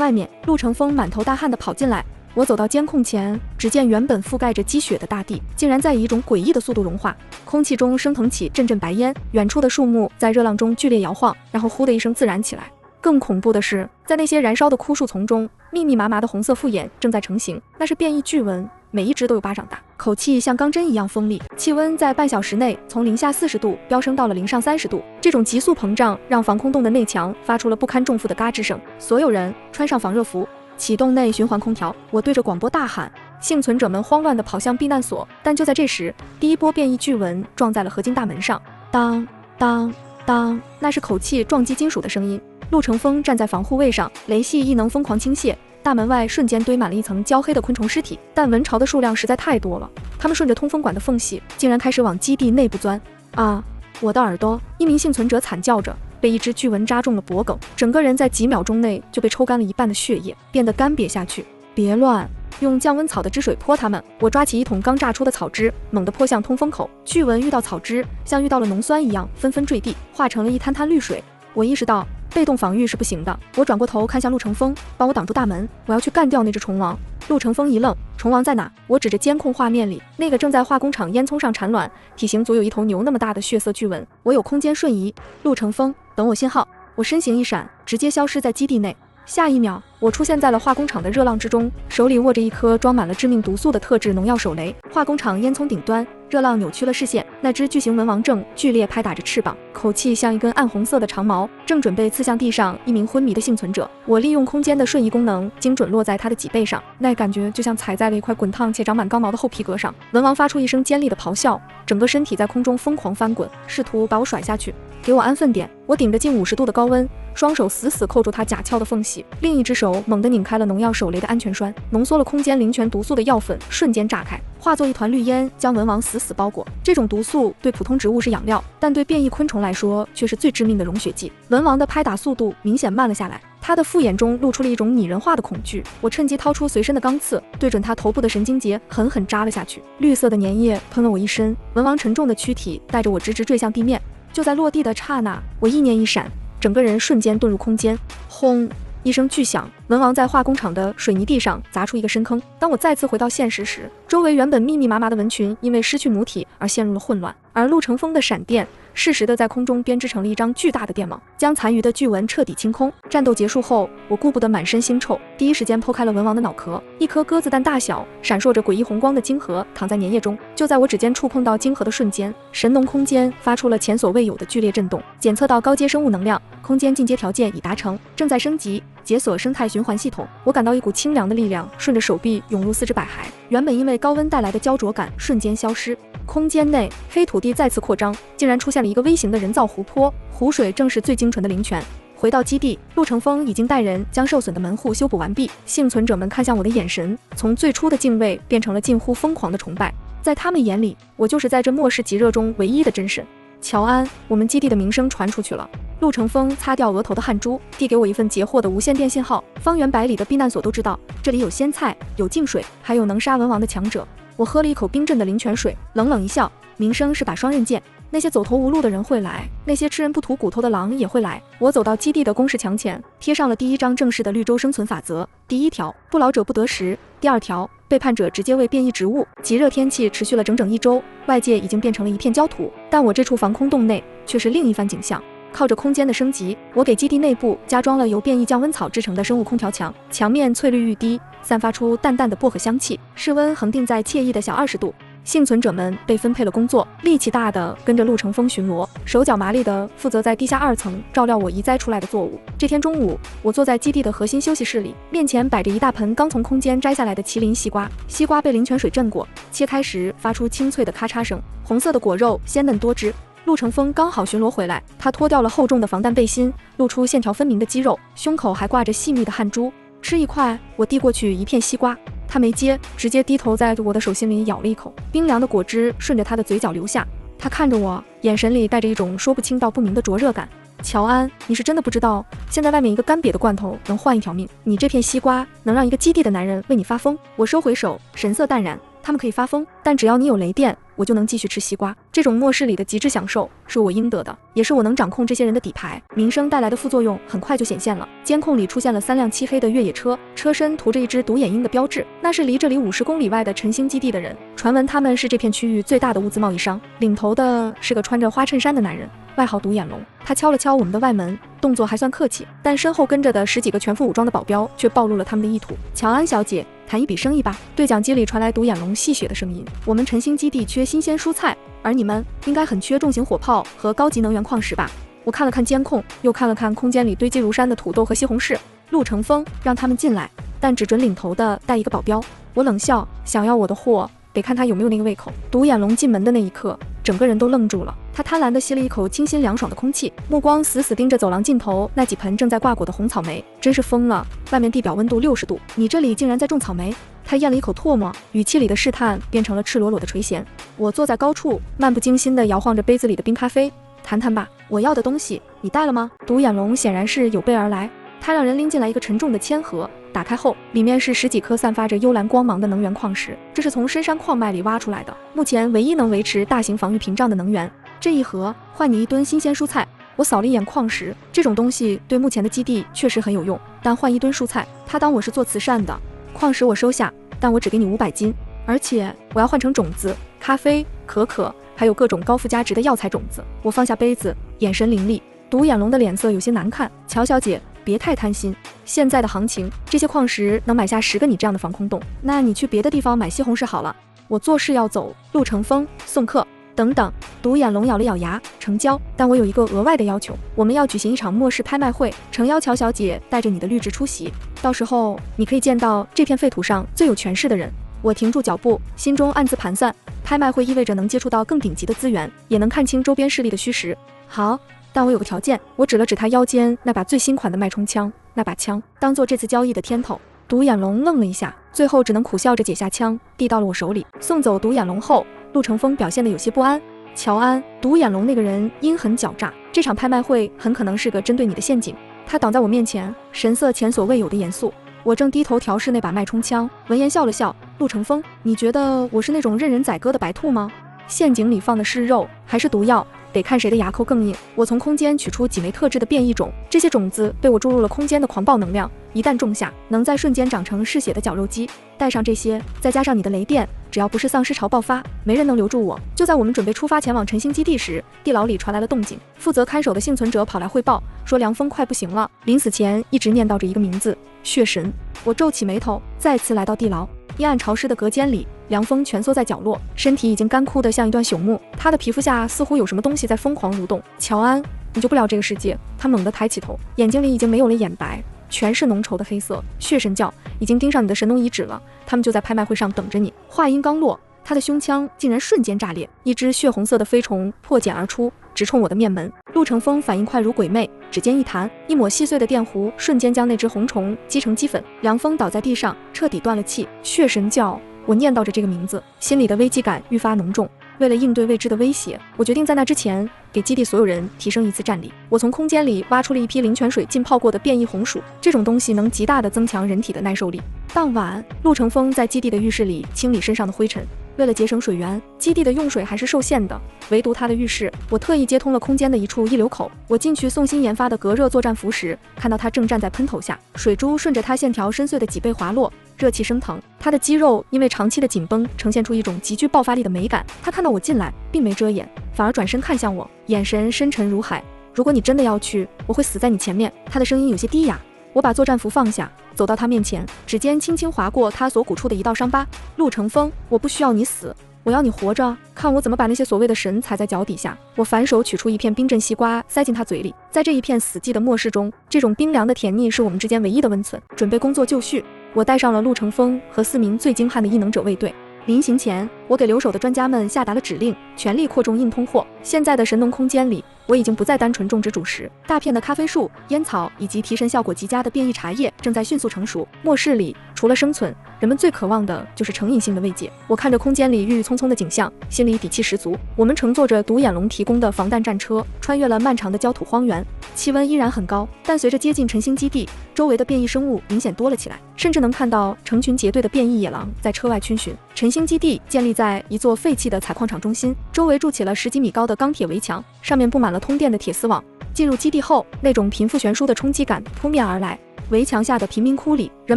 Speaker 1: 外面！陆成风满头大汗地跑进来。我走到监控前，只见原本覆盖着积雪的大地竟然在以一种诡异的速度融化，空气中升腾起阵阵白烟，远处的树木在热浪中剧烈摇晃，然后呼的一声自燃起来。更恐怖的是，在那些燃烧的枯树丛中，密密麻麻的红色复眼正在成型，那是变异巨蚊，每一只都有巴掌大，口气像钢针一样锋利，气温在半小时内从零下40度飙升到了零上30度。这种急速膨胀让防空洞的内墙发出了不堪重负的嘎吱声。所有人穿上防热服，启动内循环空调。我对着广播大喊，幸存者们慌乱地跑向避难所。但就在这时，第一波变异巨蚊撞在了合金大门上，当当当，那是口气撞击金属的声音。陆成风站在防护位上，雷系异能疯狂倾泻，大门外瞬间堆满了一层焦黑的昆虫尸体，但蚊巢的数量实在太多了，它们顺着通风管的缝隙，竟然开始往基地内部钻。啊！我的耳朵！一名幸存者惨叫着，被一只巨蚊扎中了脖颈，整个人在几秒钟内就被抽干了一半的血液，变得干瘪下去。别乱！用降温草的汁水泼它们。我抓起一桶刚榨出的草汁，猛地泼向通风口。巨蚊遇到草汁，像遇到了浓酸一样，纷纷坠地，化成了一滩滩绿水。我意识到被动防御是不行的，我转过头看向陆成风，帮我挡住大门，我要去干掉那只虫王。陆成风一愣，虫王在哪？我指着监控画面里那个正在化工厂烟囱上产卵，体型足有一头牛那么大的血色巨蚊。我有空间瞬移。陆成风，等我信号。我身形一闪，直接消失在基地内。下一秒，我出现在了化工厂的热浪之中，手里握着一颗装满了致命毒素的特制农药手雷。化工厂烟囱顶端，热浪扭曲了视线，那只巨型文王正剧烈拍打着翅膀，口气像一根暗红色的长矛，正准备刺向地上一名昏迷的幸存者。我利用空间的瞬移功能，精准落在他的脊背上，那感觉就像踩在了一块滚烫且长满刚毛的厚皮革上。文王发出一声尖利的咆哮，整个身体在空中疯狂翻滚，试图把我甩下去。给我安分点！我顶着近50度的高温，双手死死扣住他甲壳的缝隙，另一只手猛地拧开了农药手雷的安全栓，浓缩了空间灵泉毒素的药粉瞬间炸开，化作一团绿烟，将文王死死包裹。这种毒素对普通植物是养料，但对变异昆虫来说却是最致命的溶血剂。文王的拍打速度明显慢了下来，他的复眼中露出了一种拟人化的恐惧。我趁机掏出随身的钢刺，对准他头部的神经节狠狠扎了下去。绿色的粘液喷了我一身，文王沉重的躯体带着我直直坠向地面。就在落地的刹那，我意念一闪，整个人瞬间遁入空间。轰！一声巨响，文王在化工厂的水泥地上砸出一个深坑。当我再次回到现实时，周围原本密密麻麻的蚊群因为失去母体而陷入了混乱，而陆成风的闪电适时地在空中编织成了一张巨大的电网，将残余的巨蚊彻底清空。战斗结束后，我顾不得满身腥臭，第一时间剖开了文王的脑壳，一颗鸽子蛋大小、闪烁着诡异红光的晶核躺在粘液中。就在我指尖触碰到晶核的瞬间，神农空间发出了前所未有的剧烈震动，检测到高阶生物能量，空间进阶条件已达成，正在升级。解锁生态循环系统，我感到一股清凉的力量顺着手臂涌入四肢百骸，原本因为高温带来的焦灼感瞬间消失。空间内黑土地再次扩张，竟然出现了一个微型的人造湖泊，湖水正是最精纯的灵泉。回到基地，陆成风已经带人将受损的门户修补完毕。幸存者们看向我的眼神，从最初的敬畏变成了近乎疯狂的崇拜。在他们眼里，我就是在这末世极热中唯一的真神。乔安，我们基地的名声传出去了。陆成风擦掉额头的汗珠，递给我一份截获的无线电信号。方圆百里的避难所都知道，这里有鲜菜，有净水，还有能杀文王的强者。我喝了一口冰镇的灵泉水，冷冷一笑，名声是把双刃剑。那些走投无路的人会来，那些吃人不吐骨头的狼也会来。我走到基地的公示墙前，贴上了第一章正式的绿洲生存法则。第1条，不老者不得食。第2条，背叛者直接为变异植物。极热天气持续了整整1周，外界已经变成了一片焦土，但我这处防空洞内却是另一番景象。靠着空间的升级，我给基地内部加装了由变异降温草制成的生物空调墙，墙面翠绿欲滴，散发出淡淡的薄荷香气，室温恒定在惬意的小20度。幸存者们被分配了工作，力气大的跟着陆成风巡逻，手脚麻利的负责在地下2层照料我移栽出来的作物。这天中午，我坐在基地的核心休息室里，面前摆着一大盆刚从空间摘下来的麒麟西瓜，西瓜被灵泉水震过，切开时发出清脆的咔嚓声，红色的果肉鲜嫩多汁。陆成风刚好巡逻回来，他脱掉了厚重的防弹背心，露出线条分明的肌肉，胸口还挂着细密的汗珠。吃一块，我递过去一片西瓜，他没接，直接低头在我的手心里咬了一口，冰凉的果汁顺着他的嘴角流下。他看着我，眼神里带着一种说不清道不明的灼热感。乔安，你是真的不知道，现在外面一个干瘪的罐头能换一条命，你这片西瓜能让一个基地的男人为你发疯。我收回手，神色淡然。他们可以发疯，但只要你有雷电，我就能继续吃西瓜。这种末世里的极致享受是我应得的，也是我能掌控这些人的底牌。名声带来的副作用很快就显现了，监控里出现了3辆漆黑的越野车，车身涂着一只独眼鹰的标志，那是离这里50公里外的晨星基地的人。传闻他们是这片区域最大的物资贸易商，领头的是个穿着花衬衫的男人，外号独眼龙。他敲了敲我们的外门，动作还算客气，但身后跟着的10几个全副武装的保镖却暴露了他们的意图。乔安小姐，谈一笔生意吧。对讲机里传来独眼龙戏谑的声音。我们晨星基地缺新鲜蔬菜，而你们应该很缺重型火炮和高级能源矿石吧？我看了看监控，又看了看空间里堆积如山的土豆和西红柿。陆成风让他们进来，但只准领头的带一个保镖。我冷笑，想要我的货，得看他有没有那个胃口。独眼龙进门的那一刻，整个人都愣住了。他贪婪地吸了一口清新凉爽的空气，目光死死盯着走廊尽头那几盆正在挂果的红草莓。真是疯了，外面地表温度60度，你这里竟然在种草莓？他咽了一口唾沫，语气里的试探变成了赤裸裸的垂涎。我坐在高处，漫不经心地摇晃着杯子里的冰咖啡。谈谈吧，我要的东西你带了吗？独眼龙显然是有备而来，他让人拎进来一个沉重的铅盒，打开后里面是10几颗散发着幽蓝光芒的能源矿石，这是从深山矿脉里挖出来的，目前唯一能维持大型防御屏障的能源。这一盒换你1吨新鲜蔬菜。我扫了一眼矿石，这种东西对目前的基地确实很有用，但换1吨蔬菜，他当我是做慈善的。矿石我收下，但我只给你500斤，而且我要换成种子、咖啡、可可，还有各种高附加值的药材种子。我放下杯子，眼神凌厉。独眼龙的脸色有些难看。乔小姐，别太贪心，现在的行情，这些矿石能买下10个你这样的防空洞，那你去别的地方买西红柿好了。我做事要走陆成风、送客等等。独眼龙咬了咬牙，成交。但我有一个额外的要求，我们要举行一场末世拍卖会，诚邀乔小姐带着你的绿植出席，到时候你可以见到这片废土上最有权势的人。我停住脚步，心中暗自盘算，拍卖会意味着能接触到更顶级的资源，也能看清周边势力的虚实。好，但我有个条件。我指了指他腰间那把最新款的脉冲枪，那把枪当做这次交易的天头。独眼龙愣了一下，最后只能苦笑着解下枪，递到了我手里。送走独眼龙后，陆成风表现得有些不安。乔安，独眼龙那个人阴狠狡诈，这场拍卖会很可能是个针对你的陷阱。他挡在我面前，神色前所未有的严肃。我正低头调试那把脉冲枪，闻言笑了笑。陆成风，你觉得我是那种任人宰割的白兔吗？陷阱里放的是肉还是毒药，得看谁的牙口更硬。我从空间取出几枚特制的变异种，这些种子被我注入了空间的狂暴能量，一旦种下，能在瞬间长成嗜血的绞肉机。带上这些，再加上你的雷电，只要不是丧尸潮爆发，没人能留住我。就在我们准备出发前往晨星基地时，地牢里传来了动静。负责看守的幸存者跑来汇报，说凉风快不行了，临死前一直念叨着一个名字：血神。我皱起眉头，再次来到地牢。阴暗潮湿的隔间里，凉风蜷缩在角落，身体已经干枯得像一段朽木，他的皮肤下似乎有什么东西在疯狂蠕动。乔安，你就不了这个世界？他猛地抬起头，眼睛里已经没有了眼白，全是浓稠的黑色。血神教已经盯上你的神农遗址了，他们就在拍卖会上等着你。话音刚落，他的胸腔竟然瞬间炸裂，一只血红色的飞虫破茧而出，直冲我的面门。陆成风反应快如鬼魅，指尖一弹，一抹细碎的电弧瞬间将那只红虫击成齑粉。凉风倒在地上，彻底断了气。血神教，我念叨着这个名字，心里的危机感愈发浓重。为了应对未知的威胁，我决定在那之前给基地所有人提升一次战力。我从空间里挖出了一批灵泉水浸泡过的变异红薯，这种东西能极大的增强人体的耐受力。当晚，陆成风在基地的浴室里清理身上的灰尘。为了节省水源，基地的用水还是受限的，唯独他的浴室，我特意接通了空间的一处溢流口。我进去送新研发的隔热作战服时，看到他正站在喷头下，水珠顺着他线条深邃的脊背滑落，热气升腾。他的肌肉因为长期的紧绷，呈现出一种极具爆发力的美感。他看到我进来，并没遮掩，反而转身看向我，眼神深沉如海。如果你真的要去，我会死在你前面。他的声音有些低哑。我把作战服放下，走到他面前，指尖轻轻划过他所鼓出的一道伤疤。陆成风，我不需要你死，我要你活着，看我怎么把那些所谓的神踩在脚底下。我反手取出一片冰镇西瓜，塞进他嘴里。在这一片死寂的末世中，这种冰凉的甜腻是我们之间唯一的温存。准备工作就绪，我带上了陆成风和4名最精悍的异能者卫队。临行前，我给留守的专家们下达了指令，全力扩充硬通货。现在的神农空间里，我已经不再单纯种植主食，大片的咖啡树、烟草以及提神效果极佳的变异茶叶正在迅速成熟。末世里，除了生存，人们最渴望的就是成瘾性的慰藉。我看着空间里郁郁葱葱的景象，心里底气十足。我们乘坐着独眼龙提供的防弹战车，穿越了漫长的焦土荒原。气温依然很高，但随着接近晨星基地，周围的变异生物明显多了起来，甚至能看到成群结队的变异野狼在车外逡巡。晨星基地建立在一座废弃的采矿场中心，周围筑起了10几米高的钢铁围墙，上面布满了通电的铁丝网。进入基地后，那种贫富悬殊的冲击感扑面而来。围墙下的贫民窟里，人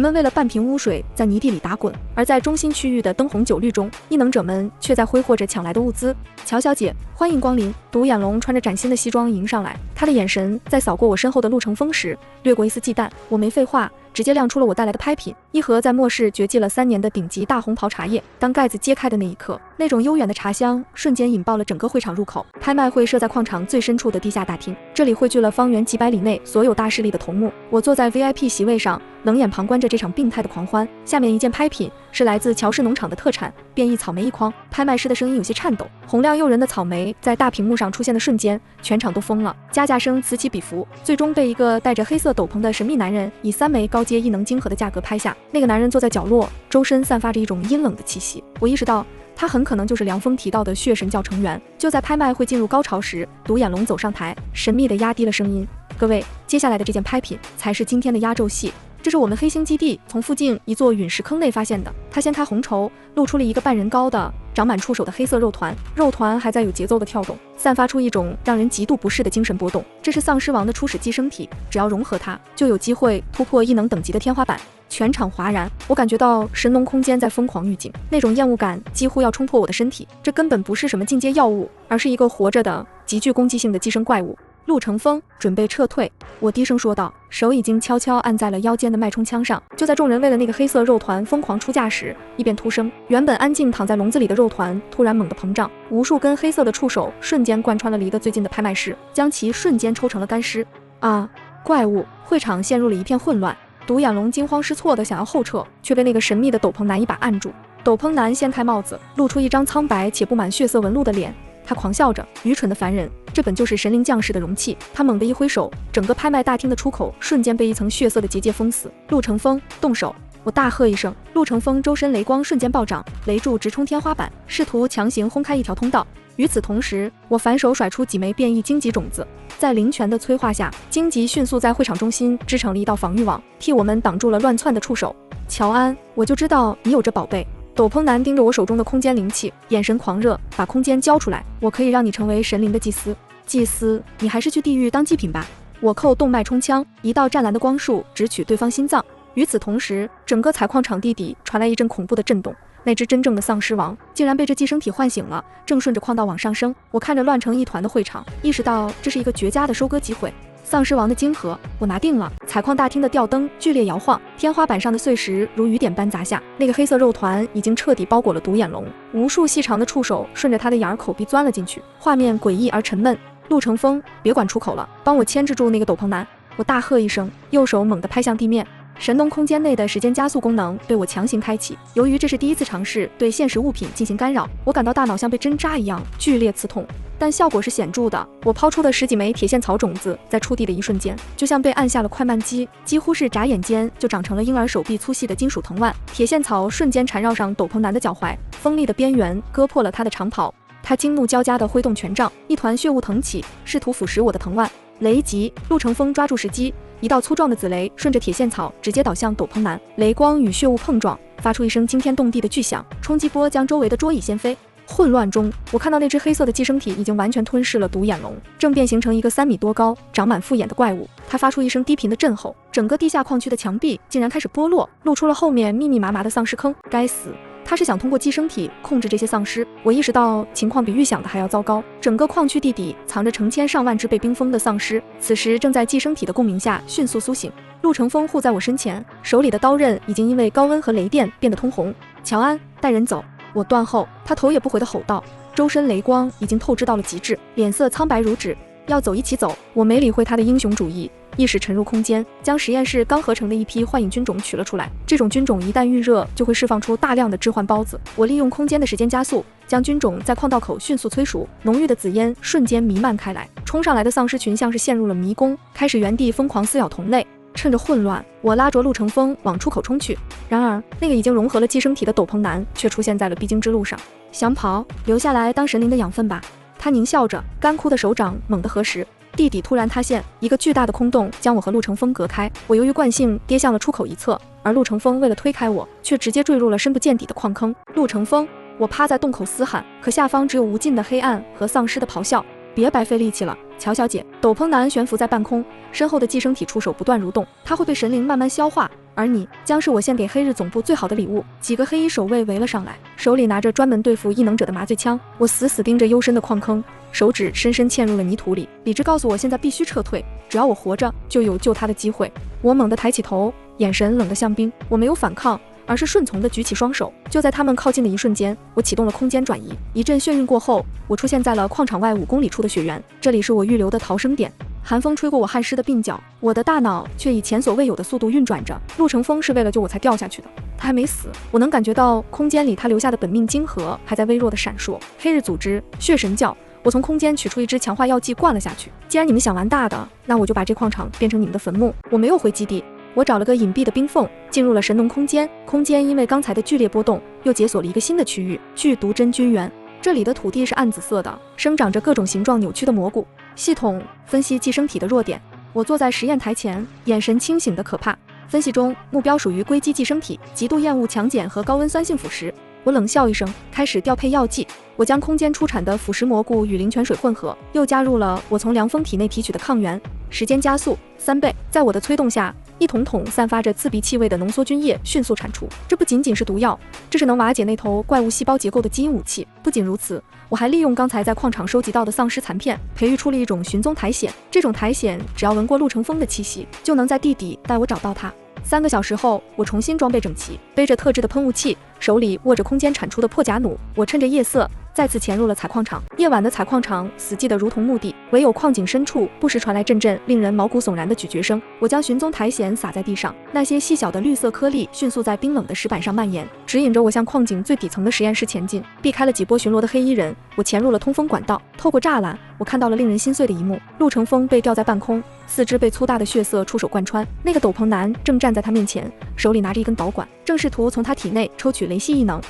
Speaker 1: 们为了半瓶污水在泥地里打滚，而在中心区域的灯红酒绿中，异能者们却在挥霍着抢来的物资。乔小姐，欢迎光临。独眼龙穿着崭新的西装迎上来，他的眼神在扫过我身后的陆成风时，掠过一丝忌惮。我没废话，直接亮出了我带来的拍品，一盒在末世绝迹了3年的顶级大红袍茶叶。当盖子揭开的那一刻，那种悠远的茶香瞬间引爆了整个会场入口。拍卖会设在矿场最深处的地下大厅，这里汇聚了方圆几百里内所有大势力的头目。我坐在 VIP 席位上，冷眼旁观着这场病态的狂欢。下面一件拍品是来自乔氏农场的特产变异草莓一筐。拍卖师的声音有些颤抖，洪亮诱人的草莓在大屏幕上出现的瞬间，全场都疯了，加价声此起彼伏，最终被一个戴着黑色斗篷的神秘男人以3枚高阶异能晶核的价格拍下。那个男人坐在角落，周身散发着一种阴冷的气息。我意识到他很可能就是凉风提到的血神教成员。就在拍卖会进入高潮时，独眼龙走上台，神秘地压低了声音：各位，接下来的这件拍品才是今天的压轴戏。这是我们黑星基地从附近一座陨石坑内发现的。他掀开红绸，露出了一个半人高的长满触手的黑色肉团，肉团还在有节奏的跳动，散发出一种让人极度不适的精神波动。这是丧尸王的初始寄生体，只要融合它，就有机会突破异能等级的天花板。全场哗然，我感觉到神农空间在疯狂预警，那种厌恶感几乎要冲破我的身体。这根本不是什么进阶药物，而是一个活着的极具攻击性的寄生怪物。陆承风，准备撤退。我低声说道，手已经悄悄按在了腰间的脉冲枪上。就在众人为了那个黑色肉团疯狂出价时，一边突声，原本安静躺在笼子里的肉团突然猛地膨胀，无数根黑色的触手瞬间贯穿了离得最近的拍卖师，将其瞬间抽成了干尸。啊！怪物！会场陷入了一片混乱。独眼龙惊慌失措地想要后撤，却被那个神秘的斗篷男一把按住。斗篷男掀开帽子，露出一张苍白且布满血色纹路的脸。他狂笑着，愚蠢的凡人，这本就是神灵降世的容器。他猛地一挥手，整个拍卖大厅的出口瞬间被一层血色的结界封死。陆承风，动手！我大喝一声，陆承风周身雷光瞬间暴涨，雷柱直冲天花板，试图强行轰开一条通道。与此同时，我反手甩出几枚变异荆棘种子，在灵泉的催化下，荆棘迅速在会场中心织成了一道防御网，替我们挡住了乱窜的触手。乔安，我就知道你有这宝贝。斗篷男盯着我手中的空间灵器，眼神狂热，把空间交出来，我可以让你成为神灵的祭司。祭司，你还是去地狱当祭品吧。我扣动脉冲枪，一道湛蓝的光束直取对方心脏。与此同时，整个采矿场地底传来一阵恐怖的震动，那只真正的丧尸王竟然被这寄生体唤醒了，正顺着矿道往上升。我看着乱成一团的会场，意识到这是一个绝佳的收割机会。丧尸王的晶核，我拿定了。采矿大厅的吊灯剧烈摇晃，天花板上的碎石如雨点般砸下。那个黑色肉团已经彻底包裹了独眼龙，无数细长的触手顺着他的眼儿口鼻钻了进去，画面诡异而沉闷。陆承风，别管出口了，帮我牵制住那个斗篷男！我大喝一声，右手猛地拍向地面。神农空间内的时间加速功能被我强行开启，由于这是第一次尝试对现实物品进行干扰，我感到大脑像被针扎一样剧烈刺痛，但效果是显著的。我抛出的10几枚铁线草种子在触地的一瞬间，就像被按下了快慢机，几乎是眨眼间就长成了婴儿手臂粗细的金属藤蔓。铁线草瞬间缠绕上斗篷男的脚踝，锋利的边缘割破了他的长袍。他惊怒交加地挥动权杖，一团血雾腾起，试图腐蚀我的藤蔓。雷击！陆承风抓住时机，一道粗壮的紫雷顺着铁线草直接导向斗篷男，雷光与血雾碰撞，发出一声惊天动地的巨响，冲击波将周围的桌椅掀飞。混乱中，我看到那只黑色的寄生体已经完全吞噬了独眼龙，正变形成一个3米多高、长满复眼的怪物。它发出一声低频的震吼，整个地下矿区的墙壁竟然开始剥落，露出了后面密密麻麻的丧尸坑。该死！他是想通过寄生体控制这些丧尸。我意识到情况比预想的还要糟糕，整个矿区地底藏着成千上万只被冰封的丧尸，此时正在寄生体的共鸣下迅速苏醒。陆承风护在我身前，手里的刀刃已经因为高温和雷电变得通红。乔安，带人走！我断后，他头也不回地吼道，周身雷光已经透支到了极致，脸色苍白如纸。要走一起走！我没理会他的英雄主义，意识沉入空间，将实验室刚合成的一批幻影菌种取了出来。这种菌种一旦预热，就会释放出大量的致幻孢子。我利用空间的时间加速，将菌种在矿道口迅速催熟，浓郁的紫烟瞬间弥漫开来。冲上来的丧尸群像是陷入了迷宫，开始原地疯狂撕咬同类。趁着混乱，我拉着陆承风往出口冲去。然而，那个已经融合了寄生体的斗篷男却出现在了必经之路上。想跑，留下来当神灵的养分吧。他狞笑着，干枯的手掌猛地合十，地底突然塌陷，一个巨大的空洞将我和陆承风隔开。我由于惯性跌向了出口一侧，而陆承风为了推开我，却直接坠入了深不见底的矿坑。陆承风！我趴在洞口嘶喊，可下方只有无尽的黑暗和丧尸的咆哮。别白费力气了，乔小姐。斗篷男悬浮在半空，身后的寄生体触手不断蠕动，它会被神灵慢慢消化，而你将是我献给黑日总部最好的礼物。几个黑衣守卫围了上来，手里拿着专门对付异能者的麻醉枪。我死死盯着幽深的矿坑，手指深深嵌入了泥土里。理智告诉我现在必须撤退，只要我活着，就有救他的机会。我猛地抬起头，眼神冷得像冰。我没有反抗，而是顺从地举起双手。就在他们靠近的一瞬间，我启动了空间转移。一阵眩晕过后，我出现在了矿场外5公里处的雪原，这里是我预留的逃生点。寒风吹过我汗湿的鬓角，我的大脑却以前所未有的速度运转着。陆承风是为了救我才掉下去的，他还没死。我能感觉到空间里他留下的本命晶核还在微弱的闪烁。黑日组织，血神教。我从空间取出一支强化药剂灌了下去。既然你们想玩大的，那我就把这矿场变成你们的坟墓。我没有回基地，我找了个隐蔽的冰缝，进入了神农空间。空间因为刚才的剧烈波动，又解锁了一个新的区域——剧毒真菌源。这里的土地是暗紫色的，生长着各种形状扭曲的蘑菇。系统分析寄生体的弱点。我坐在实验台前，眼神清醒的可怕。分析中，目标属于硅基寄生体，极度厌恶强碱和高温酸性腐蚀。我冷笑一声，开始调配药剂。我将空间出产的腐蚀蘑菇与灵泉水混合，又加入了我从凉风体内提取的抗原。时间加速3倍，在我的催动下，一桶桶散发着刺鼻气味的浓缩菌液迅速产出。这不仅仅是毒药，这是能瓦解那头怪物细胞结构的基因武器。不仅如此，我还利用刚才在矿场收集到的丧尸残片，培育出了一种寻踪苔藓。这种苔藓只要闻过陆成风的气息，就能在地底带我找到他。3个小时后，我重新装备整齐，背着特制的喷雾器，手里握着空间产出的破甲弩。我趁着夜色再次潜入了采矿场。夜晚的采矿场死寂得如同墓地，唯有矿井深处不时传来阵阵令人毛骨悚然的咀嚼声。我将寻踪苔藓撒在地上，那些细小的绿色颗粒迅速在冰冷的石板上蔓延，指引着我向矿井最底层的实验室前进。避开了几波巡逻的黑衣人，我潜入了通风管道。透过栅栏，我看到了令人心碎的一幕：陆成风被吊在半空，四肢被粗大的血色触手贯穿。那个斗篷男正站在他面前，手里拿着一根导管，正试图从他体内抽取雷系异能。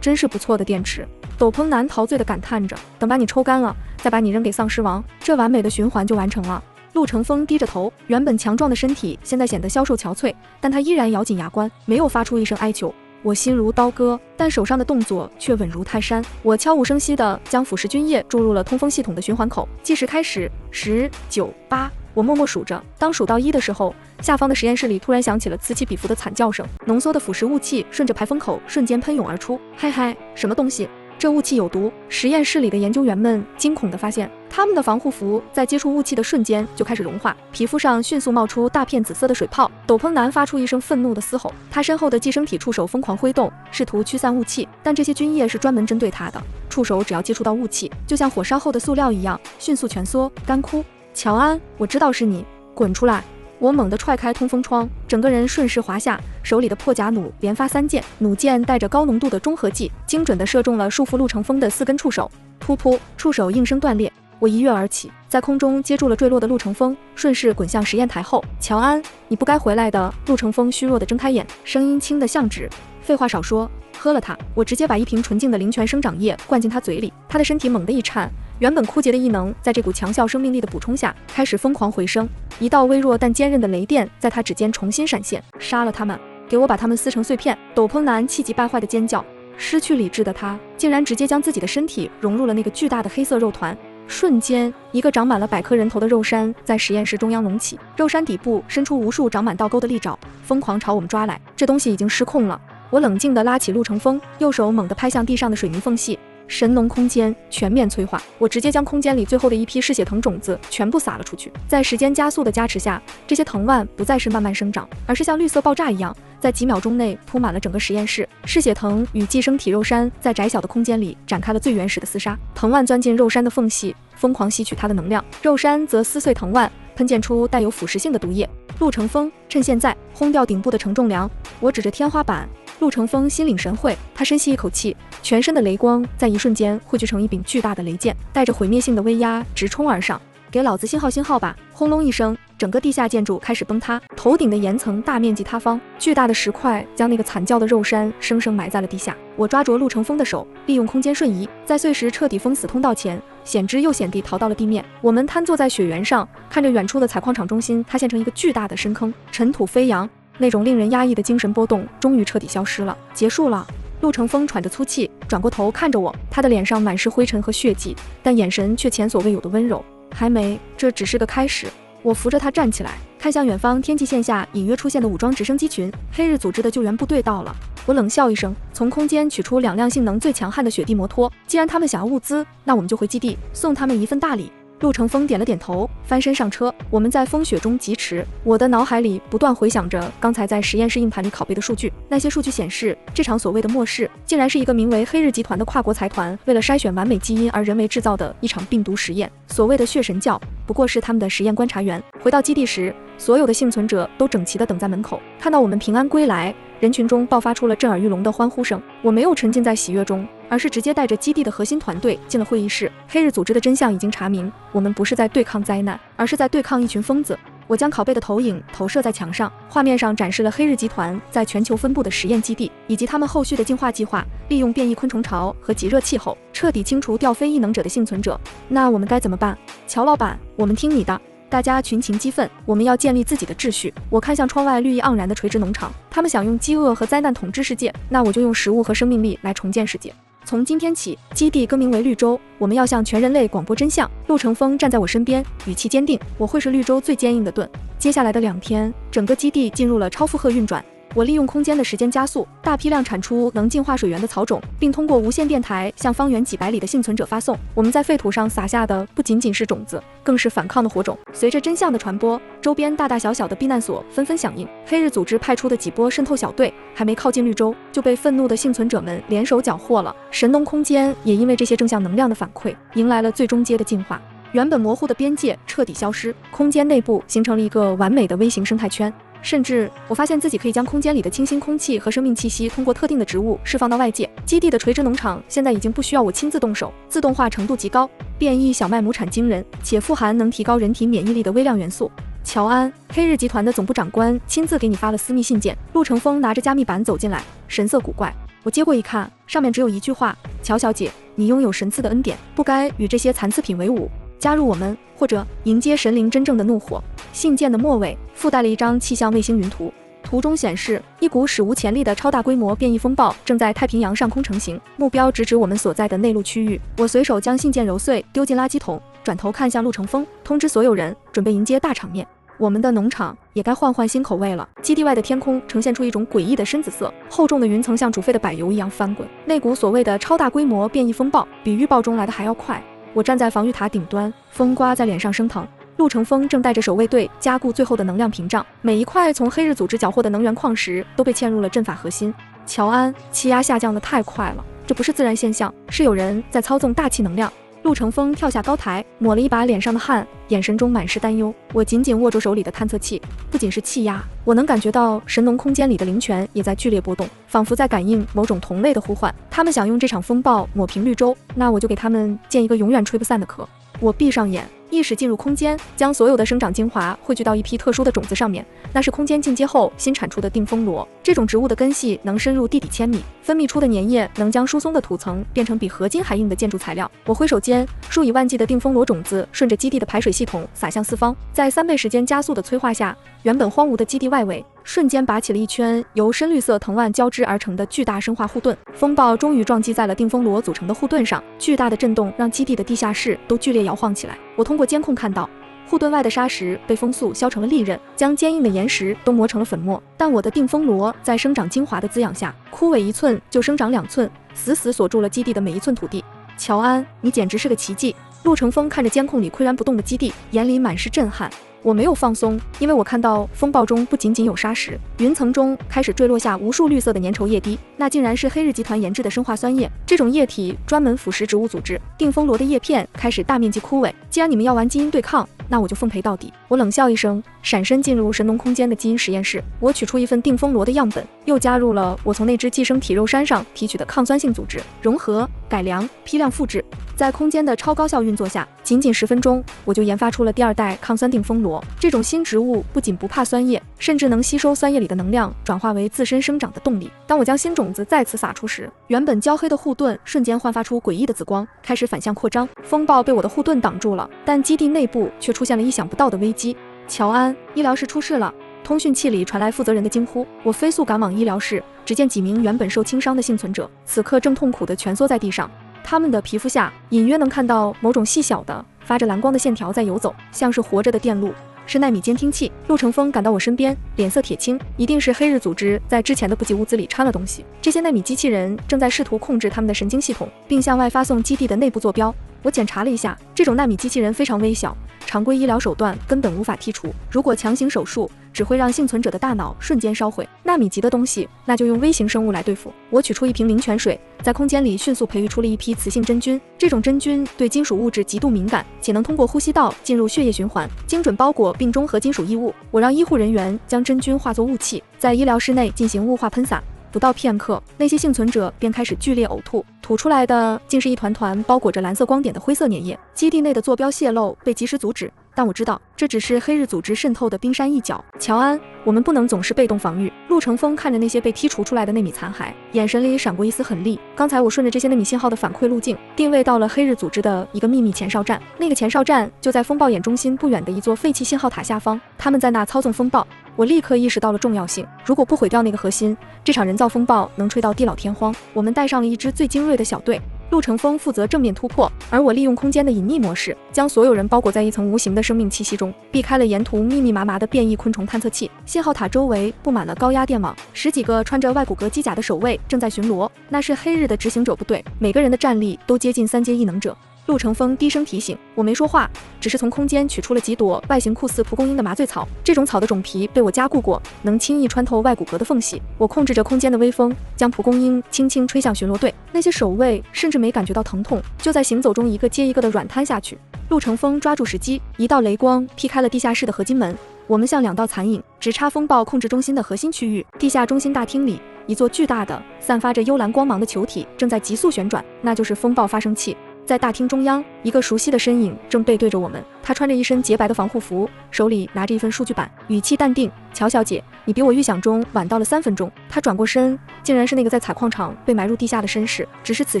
Speaker 1: 真是不错的电池。斗篷男陶醉地感叹着，等把你抽干了，再把你扔给丧尸王，这完美的循环就完成了。陆成风低着头，原本强壮的身体现在显得消瘦憔悴，但他依然咬紧牙关，没有发出一声哀求。我心如刀割，但手上的动作却稳如泰山。我悄无声息地将腐蚀菌液注入了通风系统的循环口，计时开始，10、9、8。我默默数着，当数到1的时候，下方的实验室里突然响起了此起彼伏的惨叫声，浓缩的腐蚀雾气顺着排风口瞬间喷涌而出。嗨嗨，什么东西？这雾气有毒！实验室里的研究员们惊恐地发现，他们的防护服在接触雾气的瞬间就开始融化，皮肤上迅速冒出大片紫色的水泡。斗篷男发出一声愤怒的嘶吼，他身后的寄生体触手疯狂挥动，试图驱散雾气，但这些菌液是专门针对他的，触手只要接触到雾气，就像火烧后的塑料一样，迅速蜷缩干枯。乔安，我知道是你，滚出来！我猛地踹开通风窗，整个人顺势滑下，手里的破甲弩连发3箭，弩箭带着高浓度的中和剂，精准地射中了束缚陆成风的4根触手。噗噗，触手应声断裂。我一跃而起，在空中接住了坠落的陆成风，顺势滚向实验台后。乔安，你不该回来的。陆成风虚弱地睁开眼，声音轻得像纸。废话少说，喝了它。我直接把一瓶纯净的灵泉生长液灌进他嘴里，他的身体猛地一颤，原本枯竭的异能在这股强效生命力的补充下开始疯狂回升。一道微弱但坚韧的雷电在他指尖重新闪现，杀了他们，给我把他们撕成碎片。斗篷男气急败坏的尖叫，失去理智的他竟然直接将自己的身体融入了那个巨大的黑色肉团。瞬间，一个长满了百颗人头的肉山在实验室中央隆起，肉山底部伸出无数长满倒钩的利爪，疯狂朝我们抓来。这东西已经失控了。我冷静地拉起陆成风，右手猛地拍向地上的水泥缝隙，神农空间全面催化。我直接将空间里最后的一批嗜血藤种子全部撒了出去。在时间加速的加持下，这些藤蔓不再是慢慢生长，而是像绿色爆炸一样，在几秒钟内铺满了整个实验室。嗜血藤与寄生体肉山在窄小的空间里展开了最原始的厮杀。藤蔓钻进肉山的缝隙，疯狂吸取它的能量，肉山则撕碎藤蔓，喷溅出带有腐蚀性的毒液。陆成风，趁现在轰掉顶部的承重梁。我指着天花板。陆成风心领神会，他深吸一口气，全身的雷光在一瞬间汇聚成一柄巨大的雷剑，带着毁灭性的威压直冲而上。给老子信号吧！轰隆一声，整个地下建筑开始崩塌，头顶的岩层大面积塌方，巨大的石块将那个惨叫的肉山生生埋在了地下。我抓着陆成风的手，利用空间瞬移，在碎石彻底封死通道前，险之又险地逃到了地面。我们瘫坐在雪原上，看着远处的采矿场中心塌陷成一个巨大的深坑，尘土飞扬。那种令人压抑的精神波动终于彻底消失了，结束了。陆成风喘着粗气，转过头看着我，他的脸上满是灰尘和血迹，但眼神却前所未有的温柔。还没，这只是个开始。我扶着他站起来，看向远方天际线下隐约出现的武装直升机群，黑日组织的救援部队到了。我冷笑一声，从空间取出2辆性能最强悍的雪地摩托，既然他们想要物资，那我们就回基地送他们一份大礼。陆成风点了点头，翻身上车。我们在风雪中疾驰，我的脑海里不断回想着刚才在实验室硬盘里拷贝的数据。那些数据显示，这场所谓的末世，竟然是一个名为黑日集团的跨国财团为了筛选完美基因而人为制造的一场病毒实验。所谓的血神教，不过是他们的实验观察员。回到基地时，所有的幸存者都整齐地等在门口，看到我们平安归来，人群中爆发出了震耳欲聋的欢呼声。我没有沉浸在喜悦中，而是直接带着基地的核心团队进了会议室。黑日组织的真相已经查明，我们不是在对抗灾难，而是在对抗一群疯子。我将拷贝的投影投射在墙上，画面上展示了黑日集团在全球分布的实验基地，以及他们后续的进化计划，利用变异昆虫巢和极热气候，彻底清除掉非异能者的幸存者。那我们该怎么办？乔老板，我们听你的。大家群情激愤，我们要建立自己的秩序。我看向窗外绿意盎然的垂直农场，他们想用饥饿和灾难统治世界，那我就用食物和生命力来重建世界。从今天起，基地更名为绿洲，我们要向全人类广播真相。陆成风站在我身边，语气坚定，我会是绿洲最坚硬的盾。接下来的2天，整个基地进入了超负荷运转。我利用空间的时间加速，大批量产出能净化水源的草种，并通过无线电台向方圆几百里的幸存者发送。我们在废土上撒下的不仅仅是种子，更是反抗的火种。随着真相的传播，周边大大小小的避难所纷纷响应。黑日组织派出的几波渗透小队还没靠近绿洲，就被愤怒的幸存者们联手缴获了。神农空间也因为这些正向能量的反馈，迎来了最终阶的进化。原本模糊的边界彻底消失，空间内部形成了一个完美的微型生态圈。甚至我发现自己可以将空间里的清新空气和生命气息通过特定的植物释放到外界。基地的垂直农场现在已经不需要我亲自动手，自动化程度极高，变异小麦亩产惊人，且富含能提高人体免疫力的微量元素。乔安，黑日集团的总部长官亲自给你发了私密信件。陆成风拿着加密版走进来，神色古怪。我接过一看，上面只有一句话：乔小姐，你拥有神赐的恩典，不该与这些残次品为伍，加入我们，或者迎接神灵真正的怒火。信件的末尾附带了一张气象卫星云图，图中显示一股史无前例的超大规模变异风暴正在太平洋上空成型，目标直指我们所在的内陆区域。我随手将信件揉碎丢进垃圾桶，转头看向陆成风，通知所有人准备迎接大场面。我们的农场也该换换新口味了。基地外的天空呈现出一种诡异的深紫色，厚重的云层像煮沸的柏油一样翻滚。那股所谓的超大规模变异风暴比预报中来的还要快。我站在防御塔顶端，风刮在脸上生疼。陆成风正带着守卫队加固最后的能量屏障，每一块从黑日组织缴获的能源矿石都被嵌入了阵法核心。乔安，气压下降得太快了，这不是自然现象，是有人在操纵大气能量。陆成风跳下高台，抹了一把脸上的汗，眼神中满是担忧。我紧紧握住手里的探测器，不仅是气压，我能感觉到神农空间里的灵泉也在剧烈波动，仿佛在感应某种同类的呼唤。他们想用这场风暴抹平绿洲，那我就给他们建一个永远吹不散的壳。我闭上眼，意识进入空间，将所有的生长精华汇聚到一批特殊的种子上面，那是空间进阶后新产出的定风螺。这种植物的根系能深入地底千米，分泌出的粘液能将疏松的土层变成比合金还硬的建筑材料。我挥手间，数以万计的定风螺种子顺着基地的排水系统洒向四方，在3倍时间加速的催化下，原本荒芜的基地外围瞬间拔起了一圈由深绿色藤蔓交织而成的巨大生化护盾。风暴终于撞击在了定风螺组成的护盾上，巨大的震动让基地的地下室都剧烈摇晃起来。我通过监控看到，护盾外的砂石被风速削成了利刃，将坚硬的岩石都磨成了粉末。但我的定风螺在生长精华的滋养下，枯萎1寸就生长2寸，死死锁住了基地的每一寸土地。乔安，你简直是个奇迹！陆成风看着监控里岿然不动的基地，眼里满是震撼。我没有放松，因为我看到风暴中不仅仅有砂石，云层中开始坠落下无数绿色的粘稠液滴，那竟然是黑日集团研制的生化酸液。这种液体专门腐蚀植物组织，定风螺的叶片开始大面积枯萎。既然你们要玩基因对抗，那我就奉陪到底。我冷笑一声，闪身进入神农空间的基因实验室。我取出一份定风螺的样本，又加入了我从那只寄生体肉山上提取的抗酸性组织，融合、改良、批量复制。在空间的超高效运作下，仅仅10分钟，我就研发出了第2代抗酸定风螺。这种新植物不仅不怕酸液，甚至能吸收酸液里的能量，转化为自身生长的动力。当我将新种子再次撒出时，原本焦黑的护盾瞬间焕发出诡异的紫光，开始反向扩张。风暴被我的护盾挡住了，但基地内部却出现了意想不到的危机。乔安，医疗室出事了！通讯器里传来负责人的惊呼。我飞速赶往医疗室，只见几名原本受轻伤的幸存者，此刻正痛苦地蜷缩在地上。他们的皮肤下隐约能看到某种细小的发着蓝光的线条在游走，像是活着的电路。是奈米监听器。陆成风赶到我身边，脸色铁青，一定是黑日组织在之前的补给物资里掺了东西。这些奈米机器人正在试图控制他们的神经系统，并向外发送基地的内部坐标。我检查了一下，这种纳米机器人非常微小，常规医疗手段根本无法剔除。如果强行手术，只会让幸存者的大脑瞬间烧毁。纳米级的东西，那就用微型生物来对付。我取出一瓶灵泉水，在空间里迅速培育出了一批雌性真菌。这种真菌对金属物质极度敏感，且能通过呼吸道进入血液循环，精准包裹并中和金属异物。我让医护人员将真菌化作雾气，在医疗室内进行雾化喷洒。不到片刻，那些幸存者便开始剧烈呕吐，吐出来的竟是一团团包裹着蓝色光点的灰色粘液。基地内的坐标泄露被及时阻止，但我知道这只是黑日组织渗透的冰山一角。乔安，我们不能总是被动防御。陆承风看着那些被剔除出来的内米残骸，眼神里闪过一丝狠厉。刚才我顺着这些内米信号的反馈路径，定位到了黑日组织的一个秘密前哨站。那个前哨站就在风暴眼中心不远的一座废弃信号塔下方，他们在那操纵风暴。我立刻意识到了重要性，如果不毁掉那个核心，这场人造风暴能吹到地老天荒。我们带上了一支最精锐的小队。陆承风负责正面突破，而我利用空间的隐匿模式，将所有人包裹在一层无形的生命气息中，避开了沿途密密麻麻的变异昆虫探测器。信号塔周围布满了高压电网，10几个穿着外骨骼机甲的守卫正在巡逻，那是黑日的执行者部队，每个人的战力都接近3阶异能者。陆承风低声提醒，我没说话，只是从空间取出了几朵外形酷似蒲公英的麻醉草。这种草的种皮被我加固过，能轻易穿透外骨骼的缝隙。我控制着空间的微风，将蒲公英轻轻吹向巡逻队。那些守卫甚至没感觉到疼痛，就在行走中一个接一个的软瘫下去。陆承风抓住时机，一道雷光劈开了地下室的合金门，我们像2道残影，直插风暴控制中心的核心区域。地下中心大厅里，一座巨大的散发着幽蓝光芒的球体正在急速旋转，那就是风暴发生器。在大厅中央，一个熟悉的身影正背对着我们，他穿着一身洁白的防护服，手里拿着一份数据板，语气淡定。乔小姐，你比我预想中晚到了3分钟。他转过身，竟然是那个在采矿场被埋入地下的绅士，只是此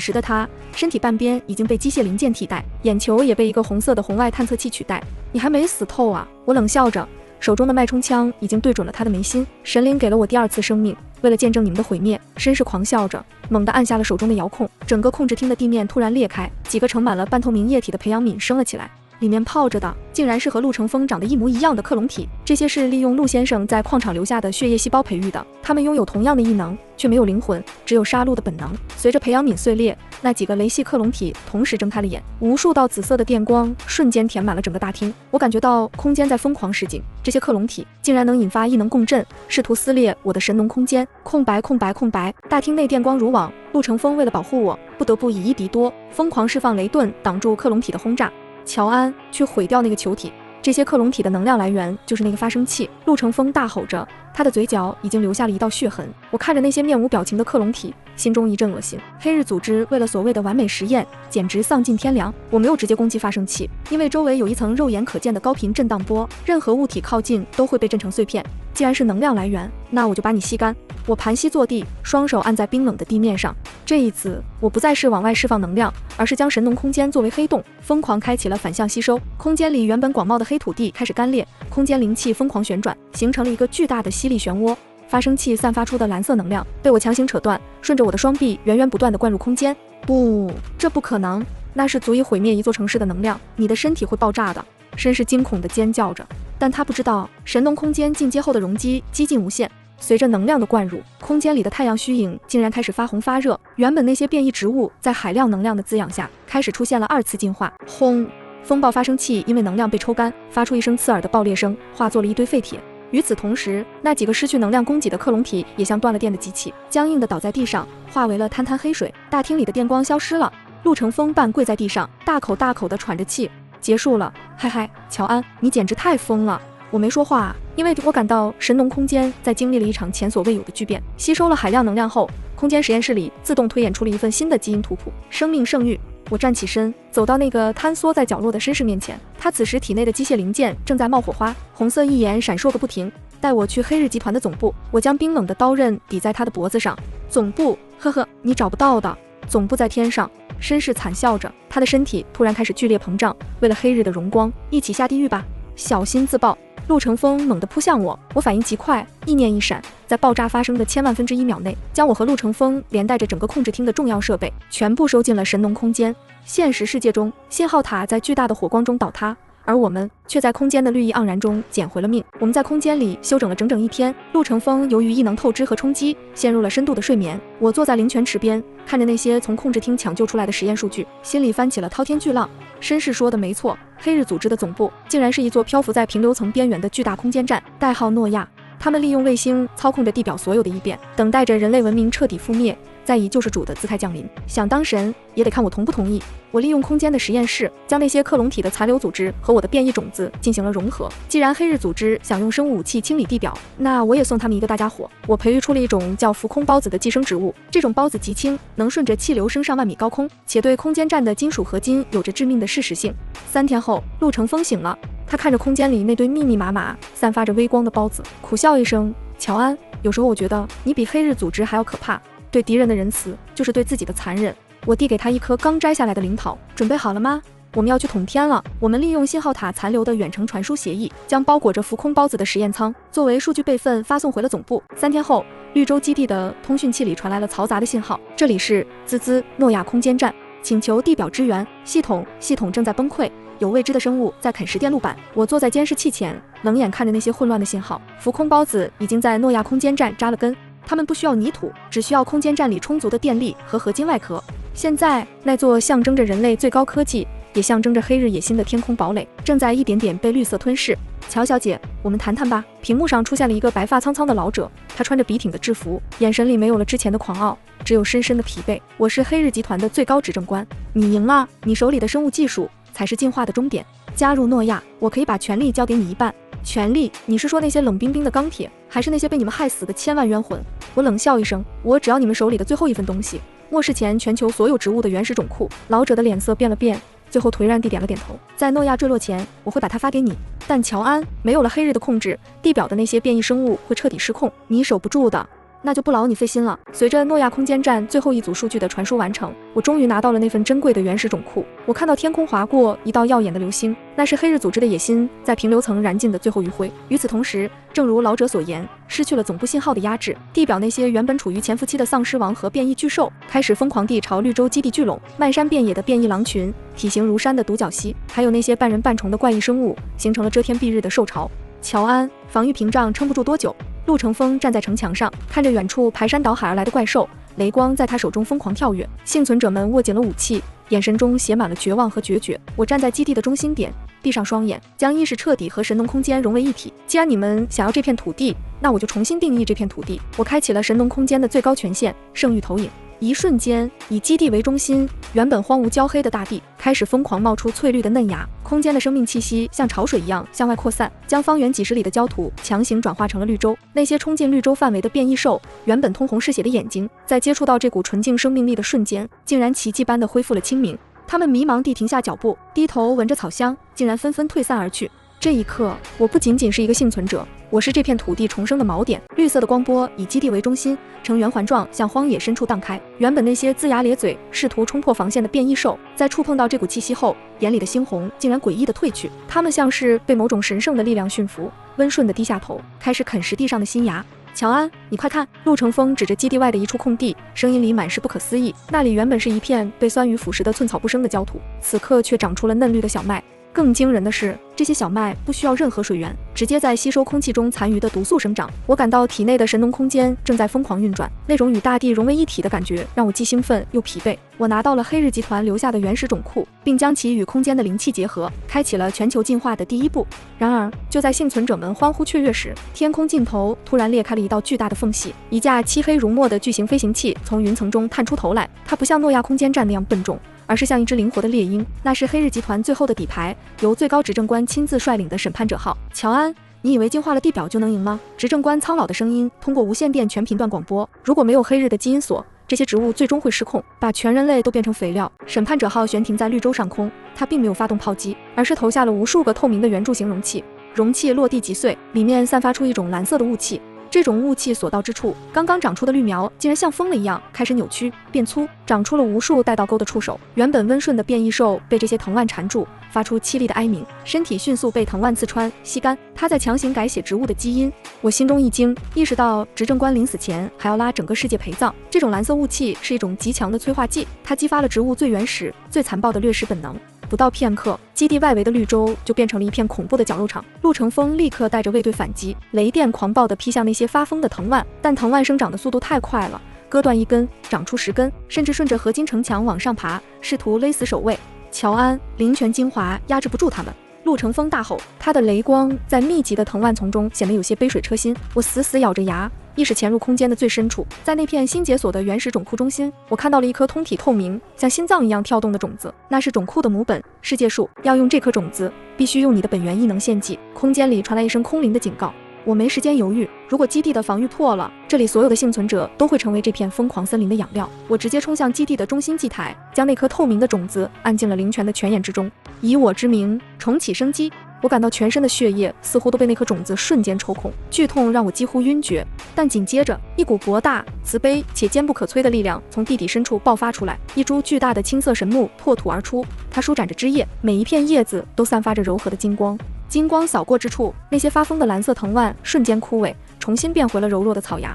Speaker 1: 时的他身体半边已经被机械零件替代，眼球也被一个红色的红外探测器取代。你还没死透啊！我冷笑着，手中的脉冲枪已经对准了他的眉心。神灵给了我第2次生命，为了见证你们的毁灭。绅士狂笑着，猛地按下了手中的遥控，整个控制厅的地面突然裂开，几个盛满了半透明液体的培养皿升了起来，里面泡着的竟然是和陆承风长得一模一样的克隆体。这些是利用陆先生在矿场留下的血液细胞培育的，他们拥有同样的异能，却没有灵魂，只有杀戮的本能。随着培养皿碎裂，那几个雷系克隆体同时睁开了眼，无数道紫色的电光瞬间填满了整个大厅。我感觉到空间在疯狂示警，这些克隆体竟然能引发异能共振，试图撕裂我的神农空间。空白空白空白，大厅内电光如网。陆承风为了保护我，不得不以一敌多，疯狂释放雷盾挡住克隆体的轰炸。乔安，去毁掉那个球体，这些克隆体的能量来源就是那个发生器。陆承风大吼着，他的嘴角已经留下了一道血痕。我看着那些面无表情的克隆体，心中一阵恶心。黑日组织为了所谓的完美实验，简直丧尽天良。我没有直接攻击发生器，因为周围有一层肉眼可见的高频震荡波，任何物体靠近都会被震成碎片。既然是能量来源，那我就把你吸干。我盘膝坐地，双手按在冰冷的地面上。这一次，我不再是往外释放能量，而是将神农空间作为黑洞，疯狂开启了反向吸收。空间里原本广袤的黑土地开始干裂，空间灵气疯狂旋转，形成了一个巨大的吸力漩涡。发生器散发出的蓝色能量被我强行扯断，顺着我的双臂源源不断地灌入空间。不，这不可能，那是足以毁灭一座城市的能量，你的身体会爆炸的。绅士惊恐地尖叫着，但他不知道神农空间进阶后的容积几近无限。随着能量的灌入，空间里的太阳虚影竟然开始发红发热，原本那些变异植物在海量能量的滋养下开始出现了2次进化。轰！风暴发生器因为能量被抽干，发出一声刺耳的爆裂声，化作了一堆废铁。与此同时，那几个失去能量供给的克隆体也像断了电的机器，僵硬地倒在地上，化为了滩滩黑水。大厅里的电光消失了，陆承风半跪在地上，大口大口地喘着气。结束了，嗨嗨，乔安，你简直太疯了。我没说话，因为我感到神农空间在经历了一场前所未有的巨变。吸收了海量能量后，空间实验室里自动推演出了一份新的基因图谱，生命圣域。我站起身，走到那个坍缩在角落的绅士面前，他此时体内的机械零件正在冒火花，红色一眼闪烁个不停。带我去黑日集团的总部。我将冰冷的刀刃抵在他的脖子上。总部，呵呵，你找不到的。总部在天上。绅士惨笑着，他的身体突然开始剧烈膨胀。为了黑日的荣光，一起下地狱吧！小心自爆！陆承风猛地扑向我，我反应极快，意念一闪，在爆炸发生的千万分之一秒内，将我和陆承风连带着整个控制厅的重要设备全部收进了神农空间。现实世界中，信号塔在巨大的火光中倒塌，而我们却在空间的绿意盎然中捡回了命。我们在空间里休整了整整1天。陆承风由于异能透支和冲击，陷入了深度的睡眠。我坐在灵泉池边，看着那些从控制厅抢救出来的实验数据，心里翻起了滔天巨浪。绅士说的没错，黑日组织的总部竟然是一座漂浮在平流层边缘的巨大空间站，代号诺亚。他们利用卫星操控着地表所有的异变，等待着人类文明彻底覆灭，再以救世主的姿态降临。想当神也得看我同不同意。我利用空间的实验室，将那些克隆体的残留组织和我的变异种子进行了融合。既然黑日组织想用生物武器清理地表，那我也送他们一个大家伙。我培育出了一种叫浮空孢子的寄生植物，这种孢子极轻，能顺着气流升上万米高空，且对空间站的金属合金有着致命的适时性。3天后，陆承风醒了。他看着空间里那堆密密麻麻、散发着微光的孢子，苦笑一声。乔安，有时候我觉得你比黑日组织还要可怕。对敌人的仁慈，就是对自己的残忍。我递给他一颗刚摘下来的灵桃，准备好了吗？我们要去统天了。我们利用信号塔残留的远程传输协议，将包裹着浮空孢子的实验舱作为数据备份发送回了总部。3天后，绿洲基地的通讯器里传来了嘈杂的信号，这里是滋滋诺亚空间站，请求地表支援，系统正在崩溃，有未知的生物在啃食电路板。我坐在监视器前，冷眼看着那些混乱的信号。浮空孢子已经在诺亚空间站扎了根，它们不需要泥土，只需要空间站里充足的电力和合金外壳。现在，那座象征着人类最高科技，也象征着黑日野心的天空堡垒，正在一点点被绿色吞噬。乔小姐，我们谈谈吧。屏幕上出现了一个白发苍苍的老者，他穿着笔挺的制服，眼神里没有了之前的狂傲，只有深深的疲惫。我是黑日集团的最高执政官，你赢了，你手里的生物技术才是进化的终点。加入诺亚，我可以把权力交给你一半。权力？你是说那些冷冰冰的钢铁，还是那些被你们害死的千万冤魂？我冷笑一声，我只要你们手里的最后一份东西。末世前全球所有植物的原始种库。老者的脸色变了变，最后颓然地点了点头。在诺亚坠落前，我会把它发给你。但乔安，没有了黑日的控制，地表的那些变异生物会彻底失控，你守不住的。那就不劳你费心了。随着诺亚空间站最后一组数据的传输完成，我终于拿到了那份珍贵的原始种库。我看到天空划过一道耀眼的流星，那是黑日组织的野心在平流层燃尽的最后余晖。与此同时，正如老者所言，失去了总部信号的压制，地表那些原本处于潜伏期的丧尸王和变异巨兽开始疯狂地朝绿洲基地聚拢。漫山遍野的变异狼群，体型如山的独角蜥，还有那些半人半虫的怪异生物，形成了遮天蔽日的兽巢。乔安，防御屏障撑不住多久。陆承风站在城墙上，看着远处排山倒海而来的怪兽，雷光在他手中疯狂跳跃。幸存者们握紧了武器，眼神中写满了绝望和决绝。我站在基地的中心点，闭上双眼，将意识彻底和神农空间融为一体。既然你们想要这片土地，那我就重新定义这片土地。我开启了神农空间的最高权限——圣域投影。一瞬间，以基地为中心，原本荒芜焦黑的大地开始疯狂冒出翠绿的嫩芽，空间的生命气息像潮水一样向外扩散，将方圆几十里的焦土强行转化成了绿洲。那些冲进绿洲范围的变异兽，原本通红嗜血的眼睛，在接触到这股纯净生命力的瞬间，竟然奇迹般的恢复了清明。他们迷茫地停下脚步，低头闻着草香，竟然纷纷退散而去。这一刻，我不仅仅是一个幸存者，我是这片土地重生的锚点。绿色的光波以基地为中心，呈圆环状向荒野深处荡开。原本那些龇牙咧嘴、试图冲破防线的变异兽，在触碰到这股气息后，眼里的猩红竟然诡异地褪去。它们像是被某种神圣的力量驯服，温顺地低下头，开始啃食地上的新芽。乔安，你快看！陆承风指着基地外的一处空地，声音里满是不可思议。那里原本是一片被酸雨腐蚀的寸草不生的焦土，此刻却长出了嫩绿的小麦。更惊人的是，这些小麦不需要任何水源，直接在吸收空气中残余的毒素生长。我感到体内的神农空间正在疯狂运转，那种与大地融为一体的感觉让我既兴奋又疲惫。我拿到了黑日集团留下的原始种库，并将其与空间的灵气结合，开启了全球进化的第一步。然而，就在幸存者们欢呼雀跃时，天空尽头突然裂开了一道巨大的缝隙，一架漆黑如墨的巨型飞行器从云层中探出头来。它不像诺亚空间站那样笨重，而是像一只灵活的猎鹰。那是黑日集团最后的底牌，由最高执政官亲自率领的审判者号。乔安，你以为进化了地表就能赢吗？执政官苍老的声音通过无线电全频段广播。如果没有黑日的基因锁，这些植物最终会失控，把全人类都变成肥料。审判者号悬停在绿洲上空，它并没有发动炮击，而是投下了无数个透明的圆柱形容器。容器落地击碎，里面散发出一种蓝色的雾气。这种雾气所到之处，刚刚长出的绿苗竟然像疯了一样开始扭曲变粗，长出了无数带倒钩的触手。原本温顺的变异兽被这些藤蔓缠住，发出凄厉的哀鸣，身体迅速被藤蔓刺穿吸干。它在强行改写植物的基因。我心中一惊，意识到执政官临死前还要拉整个世界陪葬。这种蓝色雾气是一种极强的催化剂，它激发了植物最原始最残暴的掠食本能。不到片刻，基地外围的绿洲就变成了一片恐怖的绞肉场。陆承风立刻带着卫队反击，雷电狂暴地劈向那些发疯的藤蔓，但藤蔓生长的速度太快了，割断一根长出10根，甚至顺着合金城墙往上爬，试图勒死守卫。乔安，灵泉精华压制不住他们。陆承风大吼，他的雷光在密集的藤蔓丛中显得有些杯水车薪。我死死咬着牙，意识潜入空间的最深处。在那片新解锁的原始种库中心，我看到了一颗通体透明、像心脏一样跳动的种子，那是种库的母本世界树。要用这颗种子，必须用你的本源异能献祭。空间里传来一声空灵的警告。我没时间犹豫，如果基地的防御破了，这里所有的幸存者都会成为这片疯狂森林的养料。我直接冲向基地的中心祭台，将那颗透明的种子按进了灵泉的泉眼之中，以我之名重启生机。我感到全身的血液似乎都被那颗种子瞬间抽空，剧痛让我几乎晕厥。但紧接着，一股博大、慈悲且坚不可摧的力量从地底深处爆发出来，一株巨大的青色神木破土而出，它舒展着枝叶，每一片叶子都散发着柔和的金光。金光扫过之处，那些发疯的蓝色藤蔓瞬间枯萎，重新变回了柔弱的草芽。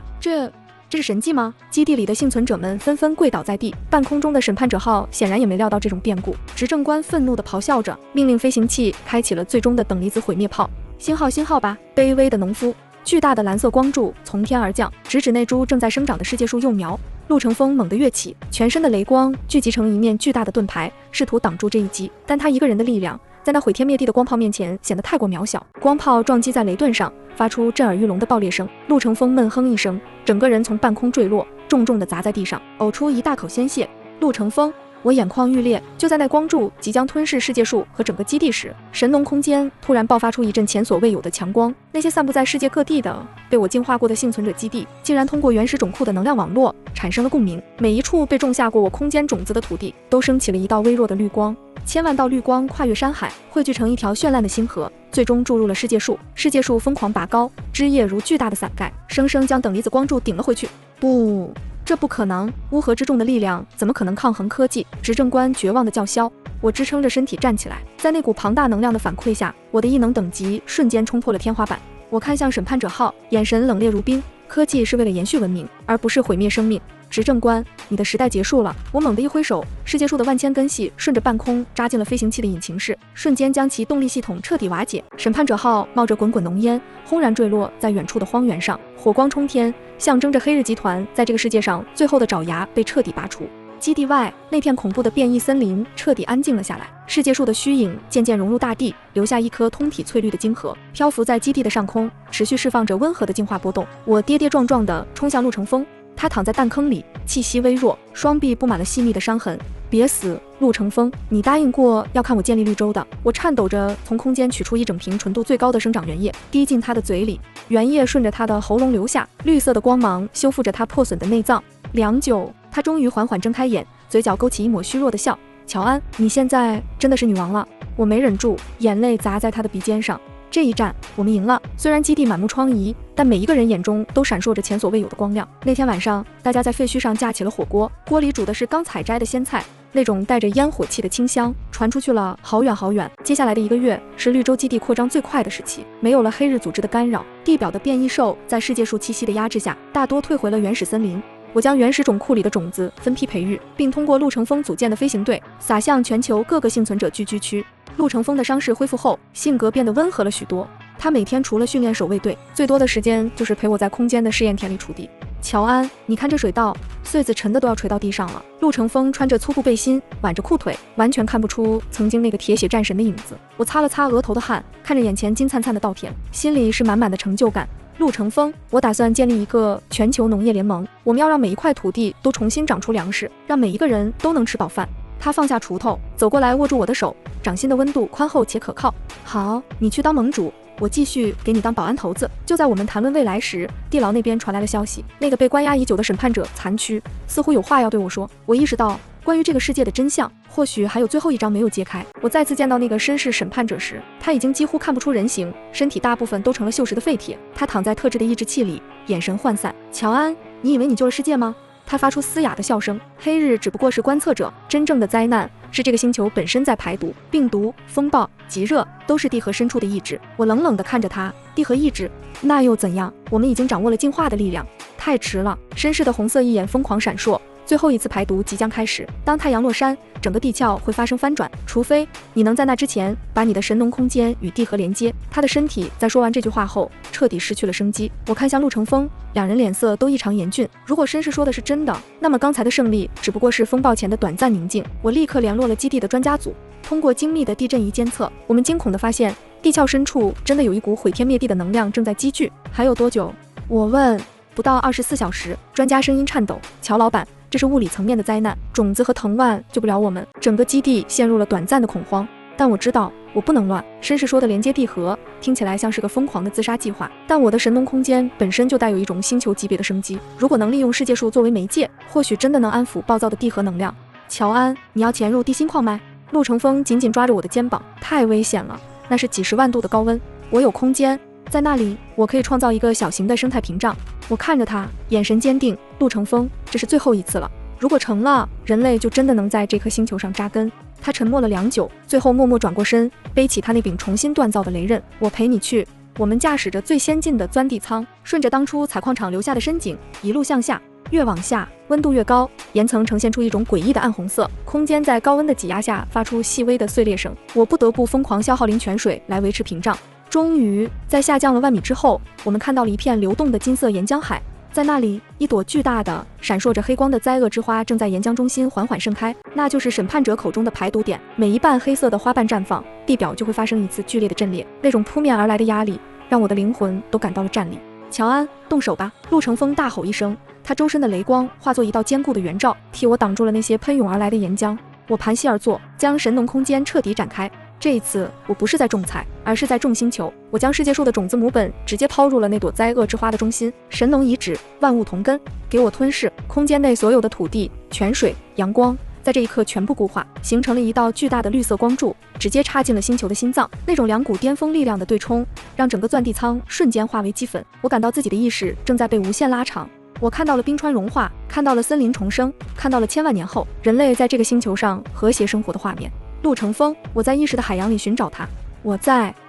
Speaker 1: 这是神迹吗？基地里的幸存者们纷纷跪倒在地。半空中的审判者号显然也没料到这种变故，执政官愤怒地咆哮着，命令飞行器开启了最终的等离子毁灭炮。星号吧，卑微的农夫。巨大的蓝色光柱从天而降，直指那株正在生长的世界树幼苗。陆成风猛地跃起，全身的雷光聚集成一面巨大的盾牌，试图挡住这一击。但他一个人的力量在那毁天灭地的光炮面前显得太过渺小。光炮撞击在雷盾上，发出震耳欲聋的爆裂声。陆成风闷哼一声，整个人从半空坠落，重重地砸在地上，呕出一大口鲜血。陆成风，我眼眶欲裂。就在那光柱即将吞噬世界树和整个基地时，神农空间突然爆发出一阵前所未有的强光。那些散布在世界各地的被我净化过的幸存者基地，竟然通过原始种库的能量网络产生了共鸣。每一处被种下过我空间种子的土地，都升起了一道微弱的绿光。千万道绿光跨越山海，汇聚成一条绚烂的星河，最终注入了世界树。世界树疯狂拔高，枝叶如巨大的伞盖，生生将等离子光柱顶了回去。不，这不可能！乌合之众的力量怎么可能抗衡科技？执政官绝望地叫嚣。我支撑着身体站起来，在那股庞大能量的反馈下，我的异能等级瞬间冲破了天花板。我看向审判者号，眼神冷冽如冰。科技是为了延续文明，而不是毁灭生命。执政官，你的时代结束了。我猛地一挥手，世界树的万千根系顺着半空扎进了飞行器的引擎室，瞬间将其动力系统彻底瓦解。审判者号冒着滚滚浓烟，轰然坠落在远处的荒原上，火光冲天，象征着黑日集团在这个世界上最后的爪牙被彻底拔除。基地外，那片恐怖的变异森林彻底安静了下来，世界树的虚影渐渐融入大地，留下一颗通体翠绿的晶核，漂浮在基地的上空，持续释放着温和的净化波动。我跌跌撞撞地冲向陆成风，他躺在弹坑里，气息微弱，双臂布满了细密的伤痕。别死，陆成风，你答应过要看我建立绿洲的。我颤抖着从空间取出一整瓶纯度最高的生长原液，滴进他的嘴里，原液顺着他的喉咙流下，绿色的光芒修复着他破损的内脏。良久，他终于缓缓睁开眼，嘴角勾起一抹虚弱的笑。乔安，你现在真的是女王了。我没忍住，眼泪砸在他的鼻尖上。这一战我们赢了，虽然基地满目疮痍，但每一个人眼中都闪烁着前所未有的光亮。那天晚上，大家在废墟上架起了火锅，锅里煮的是刚采摘的鲜菜，那种带着烟火气的清香传出去了好远好远。接下来的1个月是绿洲基地扩张最快的时期，没有了黑日组织的干扰，地表的变异兽在世界树栖息的压制下，大多退回了原始森林。我将原始种库里的种子分批培育，并通过陆成风组建的飞行队撒向全球各个幸存者聚居区。陆成风的伤势恢复后，性格变得温和了许多。他每天除了训练守卫队，最多的时间就是陪我在空间的试验田里锄地。乔安，你看这水稻，穗子沉的都要垂到地上了。陆成风穿着粗布背心，挽着裤腿，完全看不出曾经那个铁血战神的影子。我擦了擦额头的汗，看着眼前金灿灿的稻田，心里是满满的成就感。陆成风，我打算建立一个全球农业联盟，我们要让每一块土地都重新长出粮食，让每一个人都能吃饱饭。他放下锄头，走过来握住我的手，掌心的温度宽厚且可靠。好，你去当盟主，我继续给你当保安头子。就在我们谈论未来时，地牢那边传来了消息，那个被关押已久的审判者残躯似乎有话要对我说。我意识到关于这个世界的真相，或许还有最后一章没有揭开。我再次见到那个绅士审判者时，他已经几乎看不出人形，身体大部分都成了锈蚀的废铁。他躺在特制的抑制器里，眼神涣散。乔安，你以为你救了世界吗？他发出嘶哑的笑声。黑日只不过是观测者，真正的灾难是这个星球本身在排毒。病毒、风暴、极热都是地核深处的意志。我冷冷地看着他，地核意志，那又怎样？我们已经掌握了进化的力量。太迟了。绅士的红色一眼疯狂闪烁。最后一次排毒即将开始，当太阳落山，整个地壳会发生翻转，除非你能在那之前把你的神农空间与地核连接。他的身体在说完这句话后彻底失去了生机。我看向陆成风，两人脸色都异常严峻。如果绅士说的是真的，那么刚才的胜利只不过是风暴前的短暂宁静。我立刻联络了基地的专家组，通过精密的地震仪监测，我们惊恐地发现地壳深处真的有一股毁天灭地的能量正在积聚。还有多久？我问。不到24小时。专家声音颤抖。乔老板，这是物理层面的灾难，种子和藤蔓救不了我们。整个基地陷入了短暂的恐慌。但我知道我不能乱。绅士说的连接地核听起来像是个疯狂的自杀计划，但我的神农空间本身就带有一种星球级别的生机，如果能利用世界树作为媒介，或许真的能安抚暴躁的地核能量。乔安，你要潜入地心矿脉？陆成风紧紧抓着我的肩膀。太危险了，那是几十万度的高温。我有空间，在那里我可以创造一个小型的生态屏障。我看着他，眼神坚定。陆成风，这是最后一次了。如果成了，人类就真的能在这颗星球上扎根。他沉默了良久，最后默默转过身，背起他那柄重新锻造的雷刃。我陪你去。我们驾驶着最先进的钻地舱，顺着当初采矿场留下的深井，一路向下。越往下，温度越高，岩层呈现出一种诡异的暗红色，空间在高温的挤压下发出细微的碎裂声。我不得不疯狂消耗灵泉水来维持屏障。终于，在下降了万米之后，我们看到了一片流动的金色岩浆海。在那里，一朵巨大的、闪烁着黑光的灾厄之花正在岩浆中心缓缓盛开，那就是审判者口中的排毒点。每一瓣黑色的花瓣绽放，地表就会发生一次剧烈的震裂。那种扑面而来的压力，让我的灵魂都感到了战栗。乔安，动手吧！陆成风大吼一声，他周身的雷光化作一道坚固的圆罩，替我挡住了那些喷涌而来的岩浆。我盘膝而坐，将神农空间彻底展开。这一次，我不是在种菜，而是在种星球。我将世界树的种子母本直接抛入了那朵灾厄之花的中心。神农遗址，万物同根，给我吞噬！空间内所有的土地、泉水、阳光，在这一刻全部固化，形成了一道巨大的绿色光柱，直接插进了星球的心脏。那种两股巅峰力量的对冲，让整个钻地舱瞬间化为齑粉。我感到自己的意识正在被无限拉长。我看到了冰川融化，看到了森林重生，看到了千万年后人类在这个星球上和谐生活的画面。陆成风，我在意识的海洋里寻找他。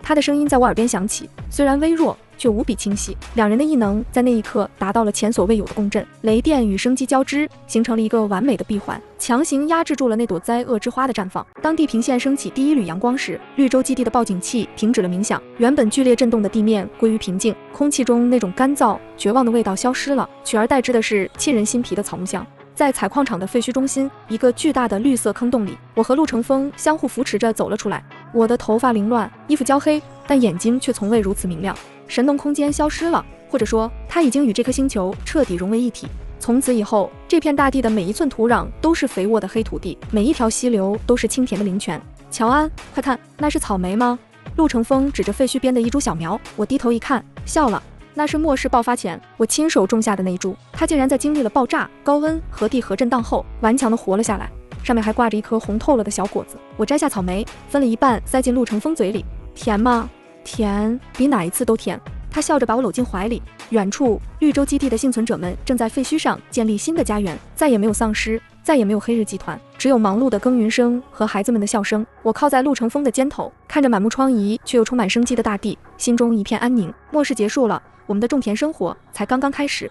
Speaker 1: 他的声音在我耳边响起，虽然微弱，却无比清晰。两人的异能在那一刻达到了前所未有的共振，雷电与生机交织，形成了一个完美的闭环，强行压制住了那朵灾厄之花的绽放。当地平线升起第一缕阳光时，绿洲基地的报警器停止了冥想，原本剧烈震动的地面归于平静，空气中那种干燥、绝望的味道消失了，取而代之的是沁人心脾的草木香。在采矿场的废墟中心，一个巨大的绿色坑洞里，我和陆成风相互扶持着走了出来。我的头发凌乱，衣服焦黑，但眼睛却从未如此明亮。神农空间消失了，或者说，它已经与这颗星球彻底融为一体。从此以后，这片大地的每一寸土壤都是肥沃的黑土地，每一条溪流都是清甜的灵泉。乔安，快看，那是草莓吗？陆成风指着废墟边的一株小苗。我低头一看，笑了。那是末世爆发前我亲手种下的那一株，它竟然在经历了爆炸、高温、核地核震荡后顽强地活了下来，上面还挂着一颗红透了的小果子。我摘下草莓，分了一半塞进陆成风嘴里。甜吗？甜，比哪一次都甜。他笑着把我搂进怀里。远处，绿洲基地的幸存者们正在废墟上建立新的家园，再也没有丧尸，再也没有黑日集团，只有忙碌的耕耘声和孩子们的笑声。我靠在陆成风的肩头，看着满目疮痍却又充满生机的大地，心中一片安宁。末世结束了，我们的种田生活才刚刚开始。